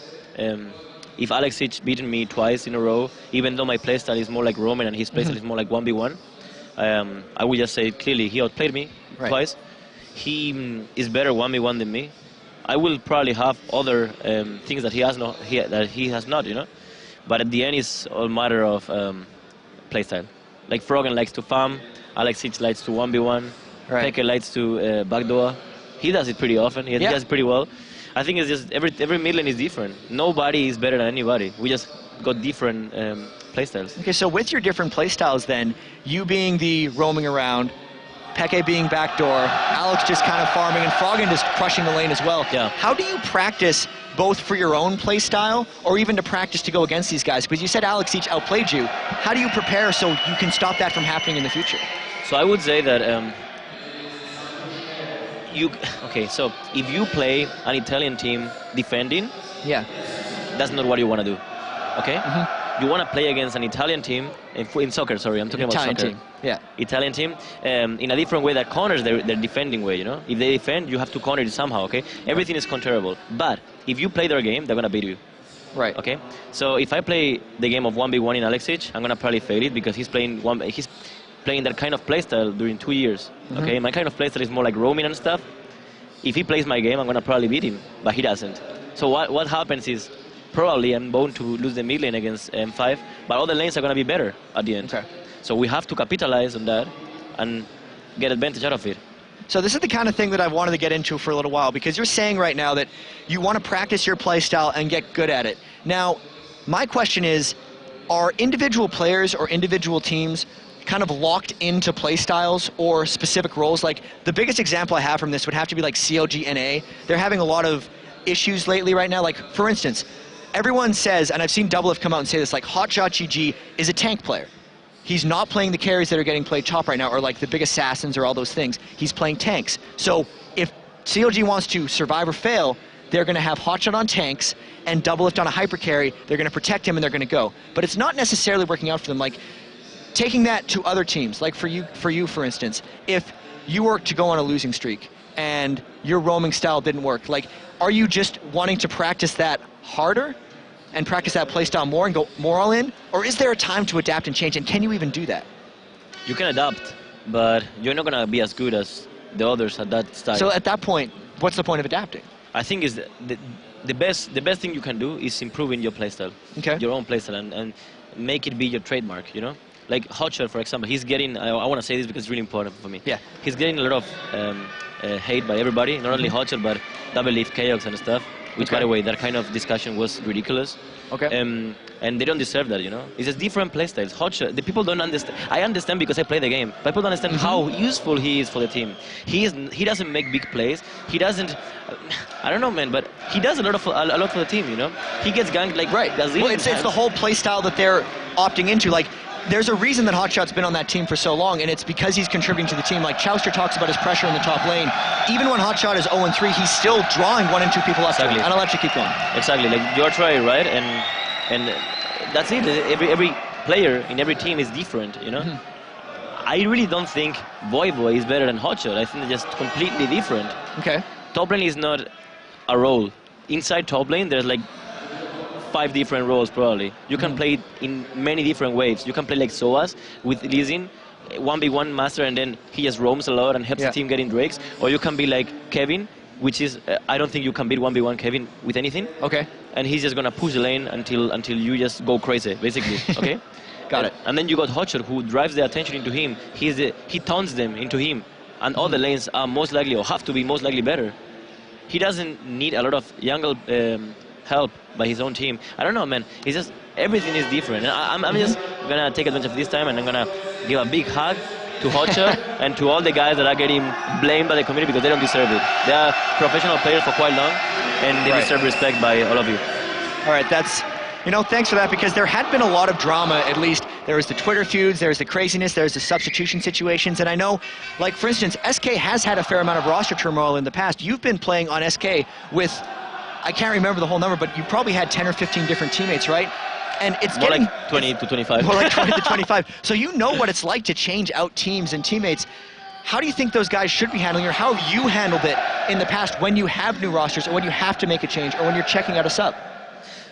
if Alexic beaten me twice in a row, even though my playstyle is more like Roman and his playstyle is more like 1v1, I would just say clearly he outplayed me twice. He is better 1v1 than me. I will probably have other things that he has not, you know. But at the end, it's all matter of playstyle. Like Froggen likes to farm, Alexic likes to 1v1, Peke likes to backdoor. He does it pretty often. He does it pretty well. I think it's just every mid lane is different. Nobody is better than anybody. We just got different playstyles. Okay, so with your different playstyles, then you being the roaming around, Peke being backdoor, Alex just kind of farming, and Froggen just crushing the lane as well. Yeah. How do you practice both for your own play style or even to practice to go against these guys? Because you said Alex each outplayed you. How do you prepare so you can stop that from happening in the future? So I would say that so if you play an Italian team defending, that's not what you want to do. Okay? You want to play against an Italian team in soccer. Sorry, I'm talking about soccer. Team. Yeah. Italian team in a different way that corners their defending way. You know, if they defend, you have to counter it somehow. Okay, everything is counterable. But if you play their game, they're gonna beat you. Right. Okay. So if I play the game of 1v1 in Alexic, I'm gonna probably fail it because he's playing that kind of playstyle during 2 years. Okay. My kind of playstyle is more like roaming and stuff. If he plays my game, I'm gonna probably beat him, but he doesn't. So what happens is, probably I'm bound to lose the mid lane against M5, but all the lanes are going to be better at the end. Okay. So we have to capitalize on that and get advantage out of it. So this is the kind of thing that I wanted to get into for a little while, because you're saying right now that you want to practice your play style and get good at it. Now, my question is, are individual players or individual teams kind of locked into play styles or specific roles? Like, the biggest example I have from this would have to be like CLG NA. They're having a lot of issues lately right now. Like, for instance, everyone says, and I've seen Double come out and say this, like, Hotshot GG is a tank player. He's not playing the carries that are getting played top right now, or like the big assassins or all those things. He's playing tanks. So if CLG wants to survive or fail, they're going to have Hotshot on tanks and Doublelift on a hyper carry. They're going to protect him and they're going to go. But it's not necessarily working out for them. Like, taking that to other teams, like for you, for instance, if you were to go on a losing streak and your roaming style didn't work, like, are you just wanting to practice that harder and practice that play style more and go more all in? Or is there a time to adapt and change, and can you even do that? You can adapt, but you're not going to be as good as the others at that style. So at that point, what's the point of adapting? I think is the best thing you can do is improving your playstyle, your own playstyle, and make it be your trademark, you know? Like Hotshot, for example, he's getting, I want to say this because it's really important for me. Yeah. He's getting a lot of hate by everybody, not only Hotshot, but Doublelift, Chaos and stuff. Which, by the way, that kind of discussion was ridiculous. And they don't deserve that, you know? It's just different playstyles. Hotshot, the people don't understand. I understand because I play the game. But people don't understand how useful he is for the team. He doesn't make big plays. He doesn't. I don't know, man, but he does a lot for the team, you know? He gets ganked like Well, it's the whole playstyle that they're opting into. Like, there's a reason that Hotshot's been on that team for so long, and it's because he's contributing to the team. Like, Chowster talks about his pressure in the top lane. Even when Hotshot is 0-3, he's still drawing 1 and 2 people up to him. And I'll let you keep going. Exactly, like you're trying, right? And that's it. Every player in every team is different, you know? I really don't think Voivo is better than Hotshot. I think they're just completely different. Top lane is not a role. Inside top lane, there's like 5 different roles probably. You can play it in many different ways. You can play like Soas with Lee Sin, 1v1 master, and then he just roams a lot and helps the team get in drakes. Or you can be like Kevin, which is, I don't think you can beat 1v1 Kevin with anything. And he's just gonna push the lane until you just go crazy, basically, okay? Got it. And then you got Hotshot, who drives the attention into him. He taunts them into him. And all the lanes are most likely, or have to be most likely better. He doesn't need a lot of jungle help by his own team. I don't know, man. It's just, everything is different. And I'm just gonna take advantage of this time, and I'm gonna give a big hug to Hotshot and to all the guys that are getting blamed by the community because they don't deserve it. They are professional players for quite long, and they deserve respect by all of you. All right, that's, you know, thanks for that, because there had been a lot of drama, at least. There was the Twitter feuds, there's the craziness, there's the substitution situations, and I know, like, for instance, SK has had a fair amount of roster turmoil in the past. You've been playing on SK with, I can't remember the whole number, but you probably had 10 or 15 different teammates, right? And it's more like 20 to 25. More like 20 to 25. So you know what it's like to change out teams and teammates. How do you think those guys should be handling it, or how have you handled it in the past when you have new rosters, or when you have to make a change, or when you're checking out a sub?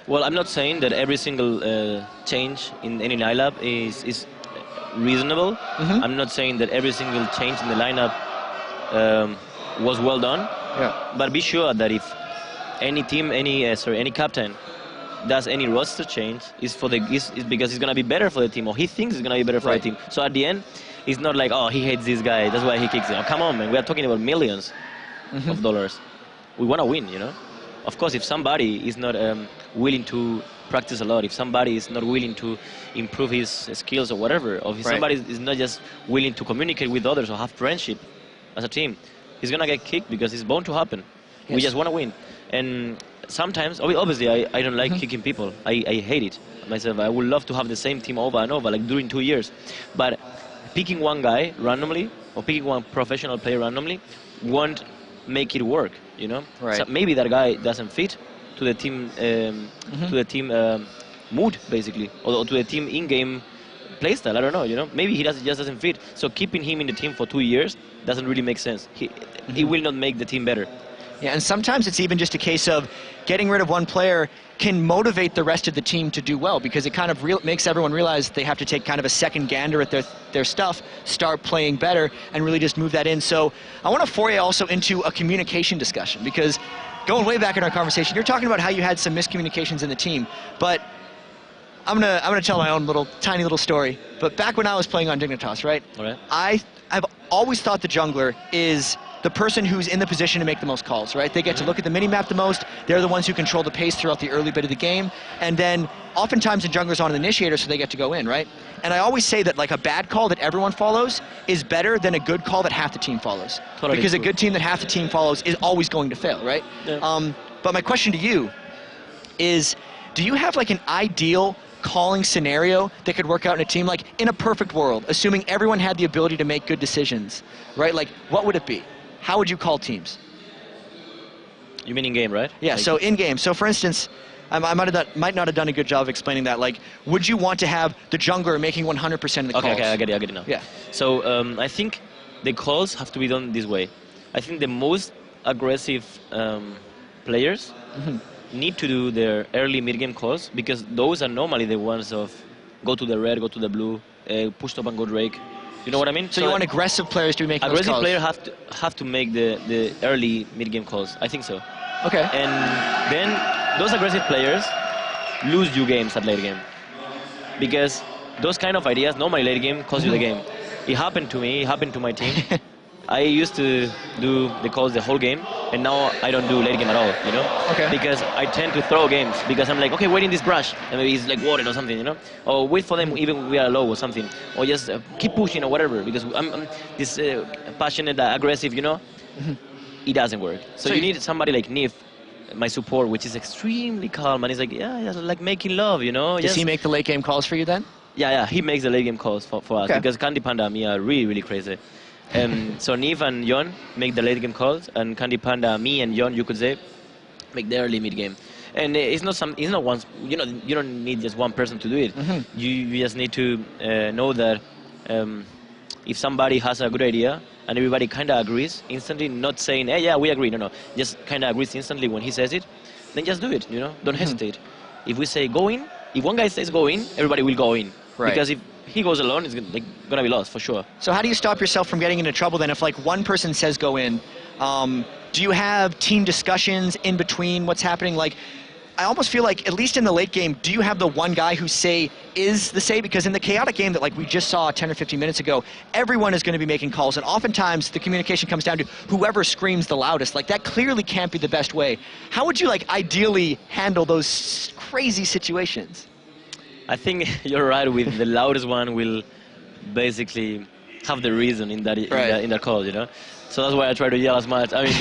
Well, I'm not saying that every single change in any lineup is reasonable. I'm not saying that every single change in the lineup was well done. But be sure that if any team, any captain does any roster change, is because it's gonna be better for the team, or he thinks it's gonna be better for the team. So at the end, it's not like, oh, he hates this guy, that's why he kicks him. Oh, come on, man, we are talking about millions of dollars. We wanna win, you know. Of course, if somebody is not willing to practice a lot, if somebody is not willing to improve his skills or whatever, or if somebody is not just willing to communicate with others or have friendship as a team, he's gonna get kicked because it's bound to happen. We just wanna win. And sometimes, obviously, I don't like kicking people. I hate it myself. I would love to have the same team over and over, like during 2 years. But picking one guy randomly, or picking one professional player randomly, won't make it work, you know? So maybe that guy doesn't fit to the team, mood, basically, or to the team in-game playstyle. I don't know, you know? Maybe he just doesn't fit. So keeping him in the team for 2 years doesn't really make sense. He will not make the team better. Yeah, and sometimes it's even just a case of getting rid of one player can motivate the rest of the team to do well, because it kind of makes everyone realize they have to take kind of a second gander at their stuff, start playing better, and really just move that in. So I want to foray also into a communication discussion, because going way back in our conversation, you're talking about how you had some miscommunications in the team, but I'm gonna tell my own tiny little story. But back when I was playing on Dignitas, right? I've always thought the jungler is the person who's in the position to make the most calls, right? They get to look at the mini-map the most. They're the ones who control the pace throughout the early bit of the game. And then oftentimes the jungler's on an initiator, so they get to go in, right? And I always say that like a bad call that everyone follows is better than a good call that half the team follows. Totally because true. a good team that half the team follows is always going to fail, right? Yeah. But my question to you is, do you have like an ideal calling scenario that could work out in a team? Like in a perfect world, assuming everyone had the ability to make good decisions, right? Like what would it be? How would you call teams? You mean in game, right? Yeah, Like, so in game. So for instance, I might not have done a good job of explaining that. Like, would you want to have the jungler making 100% of the calls? Okay, I get it now. Yeah. So I think the calls have to be done this way. I think the most aggressive players need to do their early mid-game calls, because those are normally the ones of go to the red, go to the blue, push top and go Drake. You know what I mean? So you want aggressive players to be making those aggressive calls? players have to make the early mid-game calls. I think so. Okay. And then those aggressive players lose you games at late game, because those kind of ideas normally late game cost you the game. It happened to me. It happened to my team. I used to do the calls the whole game, and now I don't do late game at all, you know? Okay. Because I tend to throw games, because I'm like, okay, wait in this brush, and maybe it's like water or something, you know? Or wait for them even when we are low or something. Or just keep pushing or whatever, because I'm this passionate, aggressive, you know? It doesn't work. So you need somebody like Nif, my support, which is extremely calm, and he's like, yeah, like making love, you know? Does he make the late game calls for you then? Yeah, he makes the late game calls for us, Okay. because Candy Panda and me are really, really crazy. So Neve and Jon make the late game calls, and Candy Panda, me and Jon, you could say, make the early mid game. And it's not one, you know, you don't need just one person to do it. You just need to know that if somebody has a good idea and everybody kind of agrees instantly, not saying, hey, yeah, we agree, no, just kind of agrees instantly when he says it, then just do it, you know, don't hesitate. If we say go in, if one guy says go in, everybody will go in. Right. Because if he goes alone, it's gonna be lost for sure. So how do you stop yourself from getting into trouble then if like one person says go in? Do you have team discussions in between what's happening? Like, I almost feel like, at least in the late game, do you have the one guy who is the say? Because in the chaotic game that like we just saw 10 or 15 minutes ago, everyone is going to be making calls, and oftentimes the communication comes down to whoever screams the loudest. Like that clearly can't be the best way. How would you like ideally handle those crazy situations? I think you're right with the loudest one will basically have the reason in that call, you know? So that's why I try to yell as much. I mean,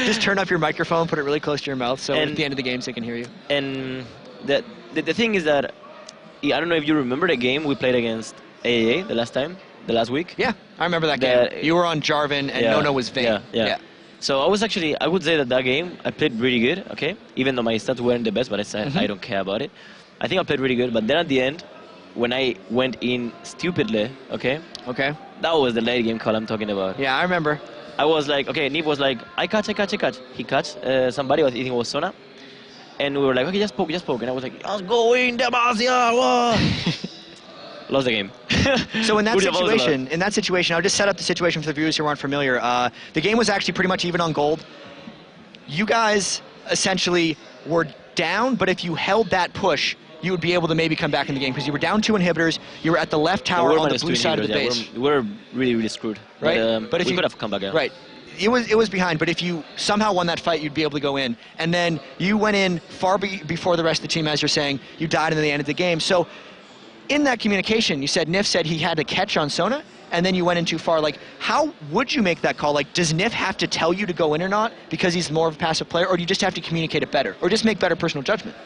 just turn up your microphone, put it really close to your mouth, so and, at the end of the game, so they can hear you. And the thing is that I don't know if you remember the game we played against AAA the last week. Yeah, I remember that game. You were on Jarvan, and Nono was Vayne. Yeah. So I would say that game I played really good. Okay, even though my stats weren't the best, but I said I don't care about it. I think I played really good. But then at the end, when I went in stupidly, okay, that was the late game call I'm talking about. Yeah, I remember. I was like, okay, Neve was like, I catch. He catch somebody, I think it was Sona. And we were like, okay, just poke. And I was like, let's go in, Demacia! Lost the game. So in that situation, I'll just set up the situation for the viewers who aren't familiar. The game was actually pretty much even on gold. You guys essentially were down, but if you held that push, you would be able to maybe come back in the game, because you were down 2 inhibitors, you were at the left tower on the blue side of the base. We're really, really screwed. Right? But if we could have come back in. Right. It was behind, but if you somehow won that fight, you'd be able to go in. And then you went in far before the rest of the team, as you're saying. You died in the end of the game. So in that communication, you said Nif said he had to catch on Sona, and then you went in too far. Like, how would you make that call? Like, does Nif have to tell you to go in or not because he's more of a passive player, or do you just have to communicate it better, or just make better personal judgment?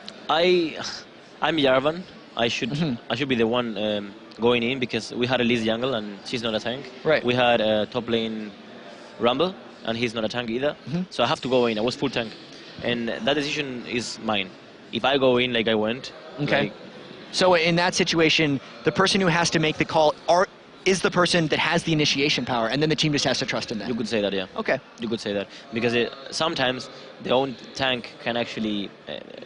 I'm Jarvan. I should be the one going in, because we had Elise jungle and she's not a tank. Right. We had top lane Rumble and he's not a tank either. So I have to go in. I was full tank, and that decision is mine. If I go in like I went. Okay. Like, so in that situation, the person who has to make the call is the person that has the initiation power, and then the team just has to trust in that. you could say that, yeah. Okay. You could say that, because sometimes the own tank can actually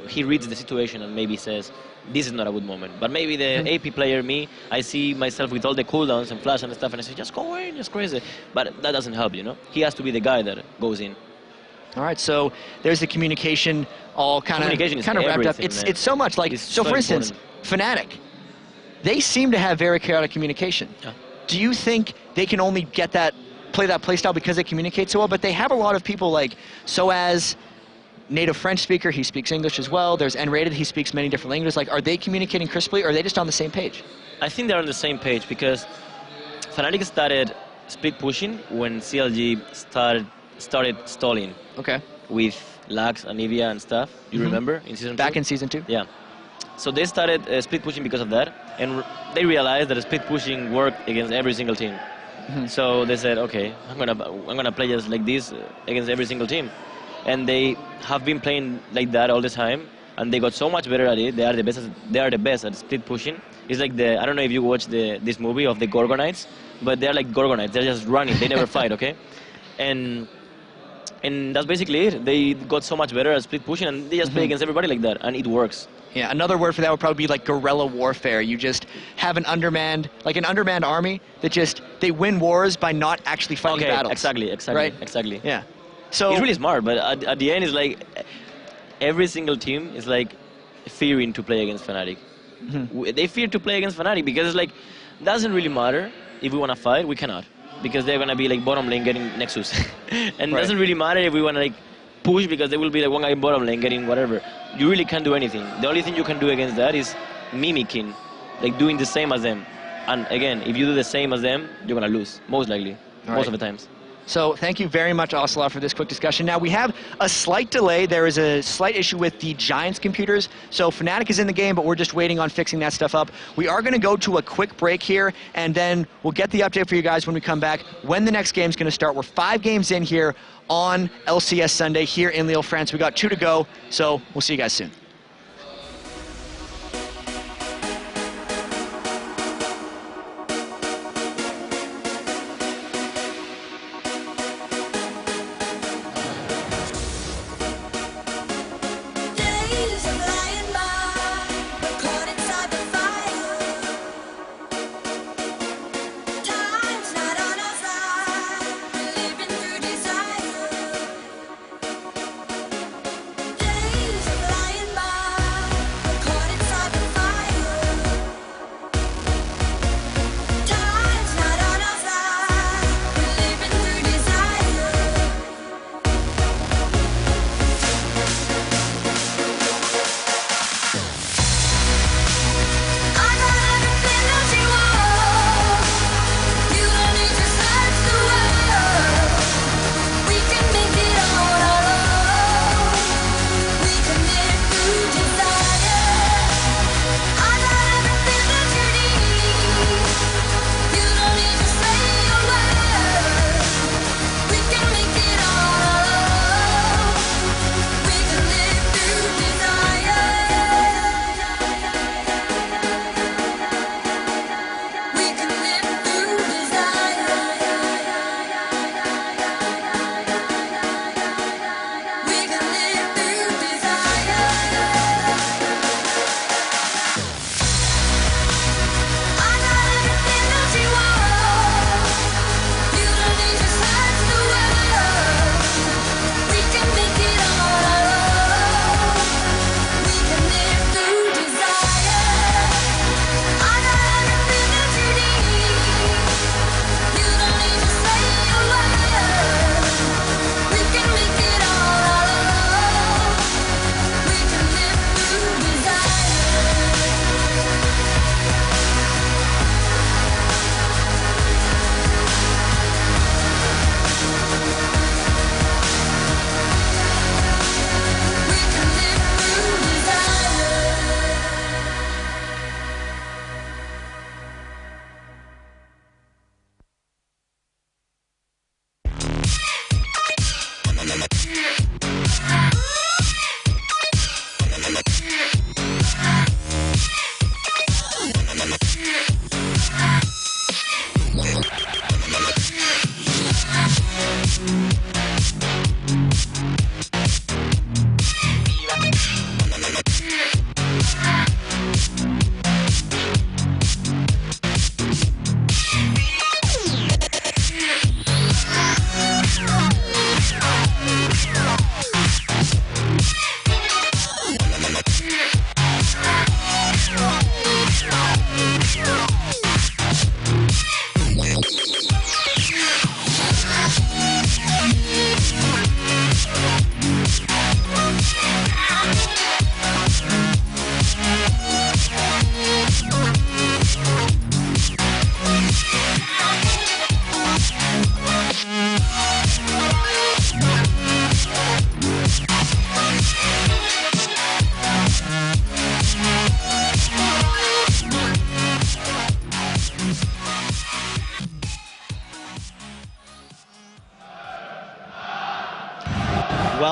he reads the situation and maybe says this is not a good moment. But maybe the AP player, me, I see myself with all the cooldowns and flash and stuff, and I say just go in, just crazy. But that doesn't help, you know. He has to be the guy that goes in. All right, so there's the communication all kind of wrapped up. It's so much like, so for instance, Fnatic, they seem to have very chaotic communication. Yeah. Do you think they can only get that play that play style because they communicate so well, but they have a lot of people like Soaz, native French speaker, he speaks English as well. There's N-rated, he speaks many different languages. Like, are they communicating crisply, or are they just on the same page? I think they're on the same page because Fnatic started split pushing when CLG started stalling. Okay. With Lux, Anivia, and stuff. You remember in season 2? Back in season 2? Yeah. So they started split pushing because of that, and they realized that split pushing worked against every single team. So they said, okay, I'm gonna play just like this against every single team, and they have been playing like that all the time, and they got so much better at it. They are the best at split pushing. It's like I don't know if you watched this movie of the Gorgonites, but they're like Gorgonites. They're just running. They never fight. Okay, and that's basically it. They got so much better at split pushing, and they just play against everybody like that, and it works. Yeah, another word for that would probably be like guerrilla warfare. You just have an undermanned army that they win wars by not actually fighting battles. Exactly, right? exactly. Yeah. So it's really smart, but at the end, it's like every single team is like fearing to play against Fnatic. They fear to play against Fnatic because it's like, doesn't really matter if we want to fight, we cannot. Because they're going to be like bottom lane getting Nexus. And it doesn't really matter if we want to like push because they will be like one guy in bottom lane getting whatever. You really can't do anything. The only thing you can do against that is mimicking, like doing the same as them. And again, if you do the same as them, you're going to lose, most likely, most of the times. So thank you very much, Ocelot, for this quick discussion. Now, we have a slight delay. There is a slight issue with the Giants computers. So Fnatic is in the game, but we're just waiting on fixing that stuff up. We are going to go to a quick break here, and then we'll get the update for you guys when we come back, when the next game's going to start. We're 5 games in here on LCS Sunday here in Lille, France. We got 2 to go, so we'll see you guys soon.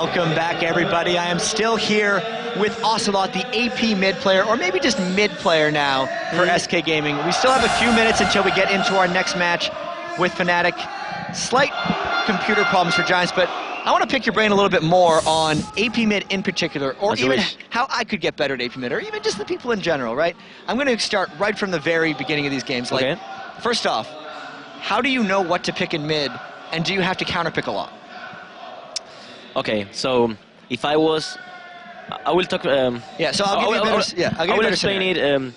Welcome back, everybody. I am still here with Ocelot, the AP mid player, or maybe just mid player now for SK Gaming. We still have a few minutes until we get into our next match with Fnatic. Slight computer problems for Giants, but I want to pick your brain a little bit more on AP mid in particular, or even how I could get better at AP mid, or even just the people in general, right? I'm going to start right from the very beginning of these games. Like, first off, how do you know what to pick in mid, and do you have to counterpick a lot? Okay, so if I was, I will talk. Yeah, so I'll give you I will explain it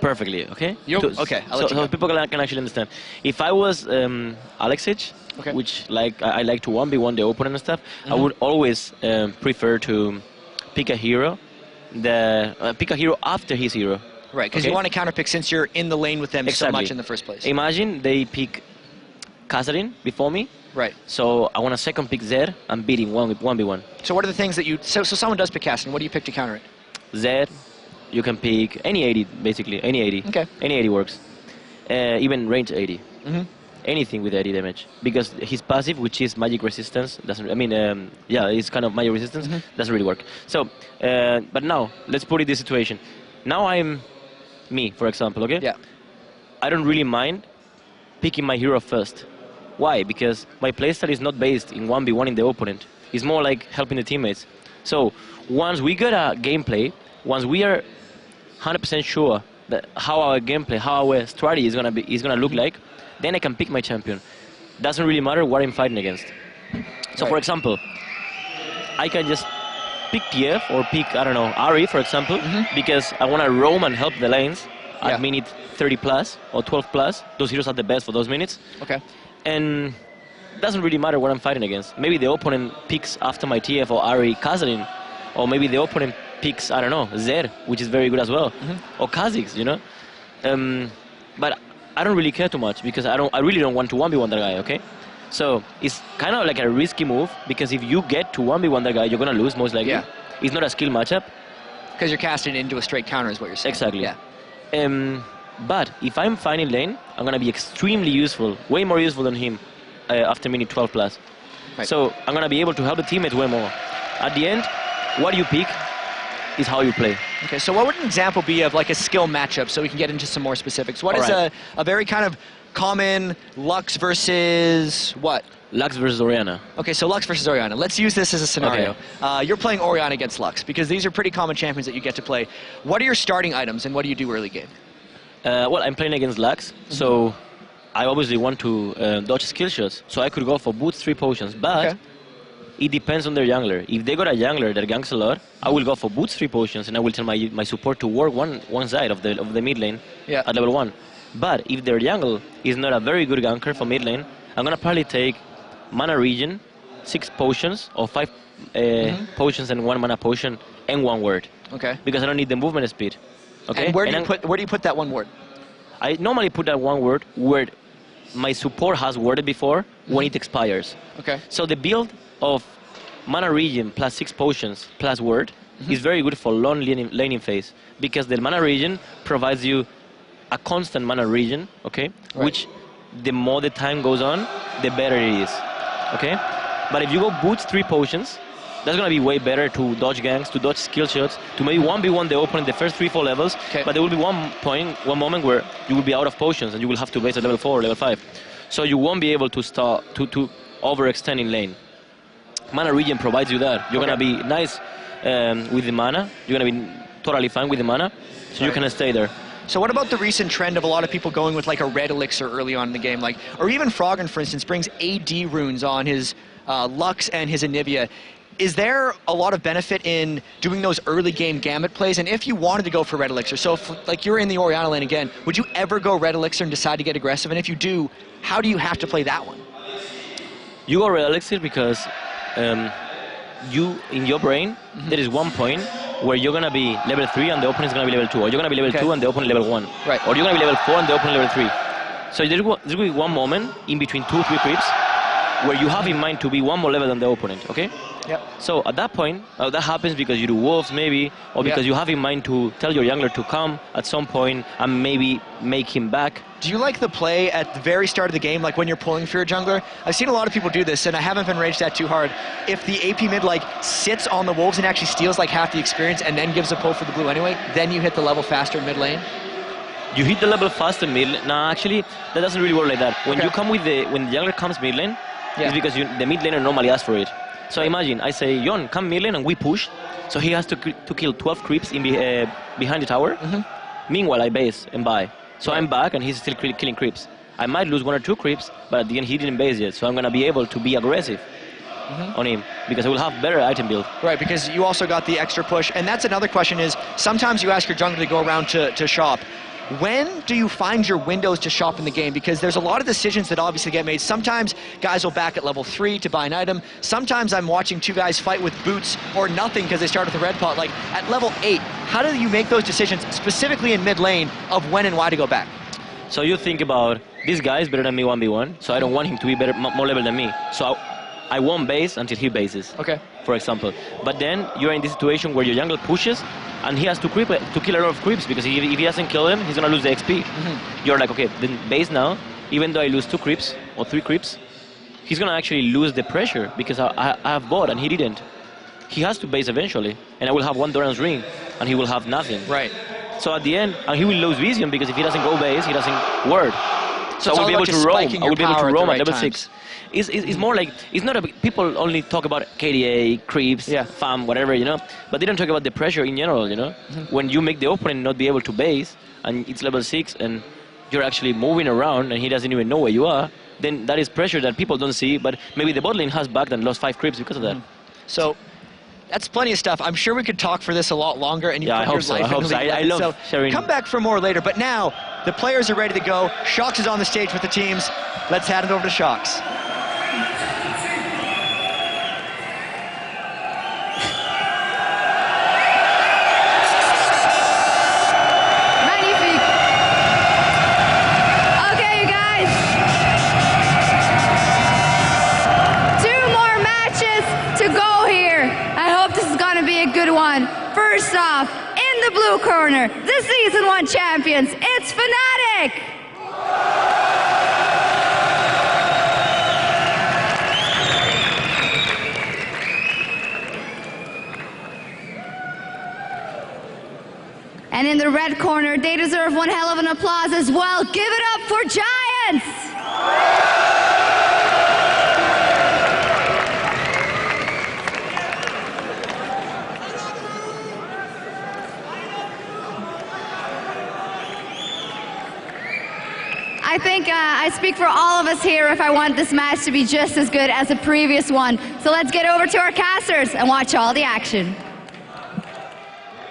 perfectly. Okay. Okay. I'll let you so go. people can actually understand. If I was Alexic, which I like to 1v1 the opponent and stuff, I would always prefer to pick a hero, pick a hero after his hero. Right, because you want to counterpick since you're in the lane with them so much in the first place. Imagine they pick Catherine before me. Right. So I want to second pick Zed and beat him 1v1. So what are the things that you... So someone does pick Catherine. What do you pick to counter it? Zed, you can pick any 80, basically. Any 80. Okay. Any 80 works. Even range 80. Anything with 80 damage. Because his passive, which is magic resistance, doesn't... I mean, yeah, it's kind of magic resistance, doesn't really work. So, but now, let's put it this situation. Now I'm me, for example, okay? Yeah. I don't really mind picking my hero first. Why? Because my playstyle is not based in 1v1 in the opponent. It's more like helping the teammates. So once we get a gameplay, once we are 100% sure that how our gameplay, how our strategy is gonna look like, then I can pick my champion. Doesn't really matter what I'm fighting against. So for example, I can just pick TF or pick, I don't know, Ari, for example, because I want to roam and help the lanes at minute 30 plus or 12 plus. Those heroes are the best for those minutes. Okay. And it doesn't really matter what I'm fighting against. Maybe the opponent picks after my TF or Ari Kazalin, or maybe the opponent picks, I don't know, Zed, which is very good as well, or Kha'Zix, you know. But I don't really care too much because I really don't want to 1v1 that guy, okay? So it's kind of like a risky move because if you get to 1v1 that guy, you're gonna lose most likely. Yeah. It's not a skill matchup. Because you're casting into a straight counter is what you're saying. Exactly. Yeah. But if I'm fighting lane, I'm gonna be extremely useful, way more useful than him after minute 12 plus. Right. So I'm gonna be able to help the teammates way more. At the end, what you pick is how you play. Okay, so what would an example be of like a skill matchup so we can get into some more specifics? What is a very kind of common Lux versus what? Lux versus Orianna. Okay, so Lux versus Orianna. Let's use this as a scenario. Okay. You're playing Orianna against Lux because these are pretty common champions that you get to play. What are your starting items and what do you do early game? Well, I'm playing against Lux, so I obviously want to dodge skill shots. So I could go for boots 3 potions, but it depends on their jungler. If they got a jungler that ganks a lot, I will go for boots 3 potions and I will tell my support to work one side of the mid lane at level 1. But if their jungle is not a very good ganker for mid lane, I'm gonna probably take mana regen, 6 potions or 5 potions and 1 mana potion and 1 word. Okay. Because I don't need the movement speed. Okay. And where do you put that 1 word? I normally put that 1 word where my support has worded before when it expires. Okay. So the build of mana regen plus 6 potions plus word is very good for long laning phase because the mana regen provides you a constant mana regen, okay? Right. Which the more the time goes on, the better it is, okay? But if you go boots 3 potions, that's gonna be way better to dodge ganks, to dodge skill shots, to maybe 1v1 the opponent the first 3-4 levels. But there will be one moment where you will be out of potions and you will have to base at level 4 or level 5. So you won't be able to start to overextend in lane. Mana regen provides you that. You're gonna be nice with the mana. You're gonna be totally fine with the mana, so you can stay there. So what about the recent trend of a lot of people going with like a red elixir early on in the game, like, or even Froggen, for instance, brings AD runes on his Lux and his Anivia. Is there a lot of benefit in doing those early game Gambit plays? And if you wanted to go for red elixir, so if like you're in the Orianna lane again, would you ever go red elixir and decide to get aggressive? And if you do, how do you have to play that one? You go red elixir because you, in your brain, there is one point where you're gonna be level 3 and the opponent is gonna be level 2, or you're gonna be level 2 and the opponent level 1, right? Or you're gonna be level 4 and the opponent level 3. So there's gonna be one moment in between 2-3 creeps where you have in mind to be one more level than the opponent, okay? Yep. So at that point, that happens because you do wolves maybe, or because you have in mind to tell your jungler to come at some point and maybe make him back. Do you like the play at the very start of the game, like when you're pulling for your jungler? I've seen a lot of people do this, and I haven't been raged at too hard. If the AP mid like sits on the wolves and actually steals like half the experience and then gives a pull for the blue anyway, then you hit the level faster in mid lane. You hit the level fast in mid lane. Nah, actually, that doesn't really work like that. When you come with when the jungler comes mid lane, it's because the mid laner normally asks for it. So imagine, I say, Jon, come mid lane and we push. So he has to kill 12 creeps behind the tower. Meanwhile, I base and buy. So I'm back and he's still killing creeps. I might lose 1 or 2 creeps, but at the end he didn't base yet. So I'm going to be able to be aggressive on him because I will have better item build. Right, because you also got the extra push. And that's another question is, sometimes you ask your jungler to go around to shop. When do you find your windows to shop in the game? Because there's a lot of decisions that obviously get made. Sometimes guys will back at level 3 to buy an item. Sometimes I'm watching 2 guys fight with boots or nothing because they start with a red pot. Like at level 8, how do you make those decisions specifically in mid lane of when and why to go back? So you think about, this guy is better than me 1v1, so I don't want him to be better, more level than me. So I won't base until he bases, for example. But then you're in this situation where your jungle pushes and he has to kill a lot of creeps because if he doesn't kill them, he's going to lose the XP. You're like, okay, then base now, even though I lose 2 creeps or 3 creeps, he's going to actually lose the pressure because I have bought and he didn't. He has to base eventually, and I will have 1 Doran's ring and he will have nothing. Right. So at the end, and he will lose vision because if he doesn't go base, he doesn't word. So I will be able to roam. I will be able to roam at level 6. It's more like, it's not people only talk about KDA, creeps, farm, whatever, you know, but they don't talk about the pressure in general, you know. When you make the opponent not be able to base, and it's level 6, and you're actually moving around, and he doesn't even know where you are, then that is pressure that people don't see, but maybe the bot lane has backed and lost 5 creeps because of that. So, that's plenty of stuff. I'm sure we could talk for this a lot longer, and you put your life into the I love sharing. Come back for more later, but now the players are ready to go. Shox is on the stage with the teams. Let's hand it over to Shox. First off, in the blue corner, the Season 1 champions, it's Fnatic! And in the red corner, they deserve one hell of an applause as well. Give it up for Giants! I think I speak for all of us here if I want this match to be just as good as the previous one. So let's get over to our casters and watch all the action.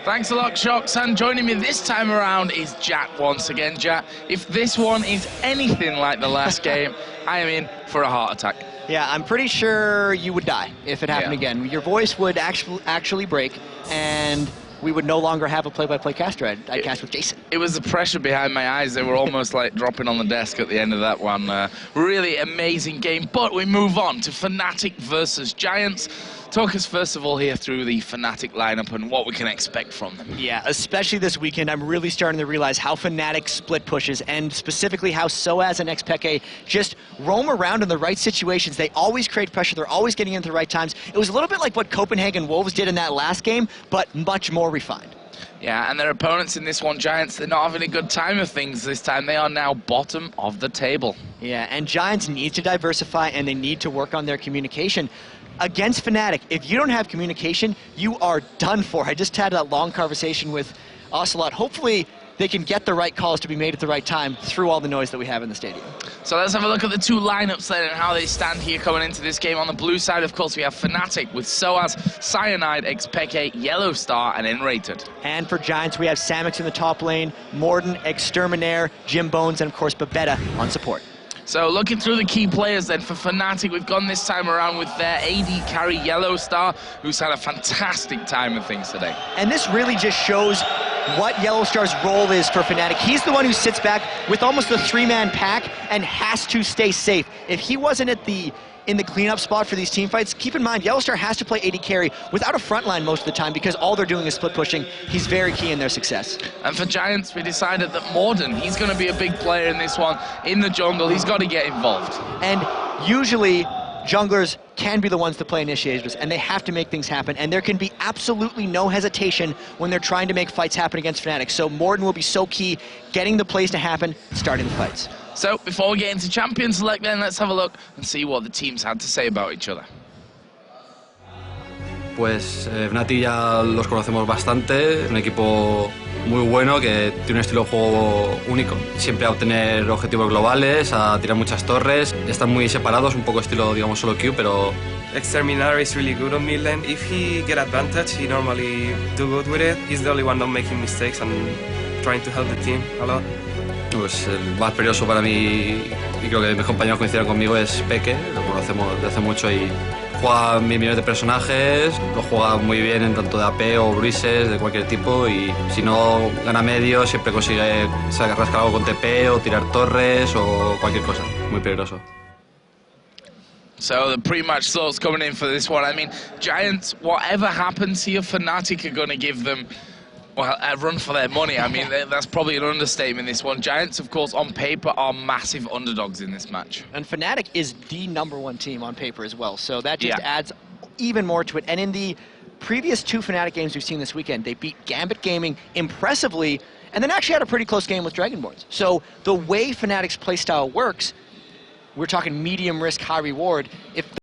Thanks a lot, Shox. And joining me this time around is Jack once again. Jack, if this one is anything like the last game, I am in for a heart attack. Yeah, I'm pretty sure you would die if it happened again. Your voice would actually break, and we would no longer have a play-by-play caster. I'd cast with Jason. It was the pressure behind my eyes. They were almost like dropping on the desk at the end of that one. Really amazing game. But we move on to Fnatic versus Giants. Talk us first of all here through the Fnatic lineup and what we can expect from them. Yeah, especially this weekend, I'm really starting to realize how Fnatic split pushes, and specifically how Soaz and XPeke just roam around in the right situations. They always create pressure. They're always getting into the right times. It was a little bit like what Copenhagen Wolves did in that last game, but much more refined. Yeah, and their opponents in this one, Giants, they're not having a good time of things this time. They are now bottom of the table. Yeah, and Giants need to diversify, and they need to work on their communication. Against Fnatic, if you don't have communication, you are done for. I just had that long conversation with Ocelot. Hopefully, they can get the right calls to be made at the right time through all the noise that we have in the stadium. So let's have a look at the 2 lineups then and how they stand here coming into this game. On the blue side, of course, we have Fnatic with Soaz, Cyanide, XPeke, Yellow Star, and Enrated. And for Giants, we have Samix in the top lane, Morden, Exterminaire, Jim Bones, and of course, Babetta on support. So looking through the key players then for Fnatic, we've gone this time around with their AD carry Yellow Star, who's had a fantastic time of things today. And this really just shows what Yellow Star's role is for Fnatic. He's the one who sits back with almost a 3-man pack and has to stay safe. If he wasn't at the in the cleanup spot for these team fights. Keep in mind, Yellowstar has to play AD carry without a front line most of the time because all they're doing is split pushing. He's very key in their success. And for Giants, we decided that Morden, he's going to be a big player in this one, in the jungle. He's got to get involved. And usually, junglers can be the ones to play initiators, and they have to make things happen, and there can be absolutely no hesitation when they're trying to make fights happen against Fnatic. So Morden will be so key, getting the plays to happen, starting the fights. So, before we get into Champion Select then, let's have a look and see what the teams had to say about each other. Pues Fnatic ya los conocemos bastante, es un equipo muy bueno que tiene un estilo de juego único. Siempre a obtener objetivos globales, a tirar muchas torres, están muy separados, un poco estilo, digamos, solo queue, pero... Exterminator is really good on mid lane. If he get advantage, he normally do good with it. He's the only one not making mistakes and trying to help the team a lot. Pues el más peligroso para mí, y creo que mis compañeros coinciden conmigo, es Peque, lo conocemos desde hace mucho y juega 1000 millones de personajes, lo juega muy bien en tanto de AP o bruises de cualquier tipo y si no gana medio siempre consigue rascar algo con TP o tirar torres o cualquier cosa, muy peligroso. So the pre-match thoughts coming in for this one. I mean, Giants, whatever happens here, Fnatic are going to give them, well, a run for their money. I mean, that's probably an understatement, this one. Giants, of course, on paper, are massive underdogs in this match. And Fnatic is the #1 team on paper as well, so that just adds even more to it. And in the previous 2 Fnatic games we've seen this weekend, they beat Gambit Gaming impressively, and then actually had a pretty close game with Dragonborns. So the way Fnatic's playstyle works, we're talking medium risk, high reward. If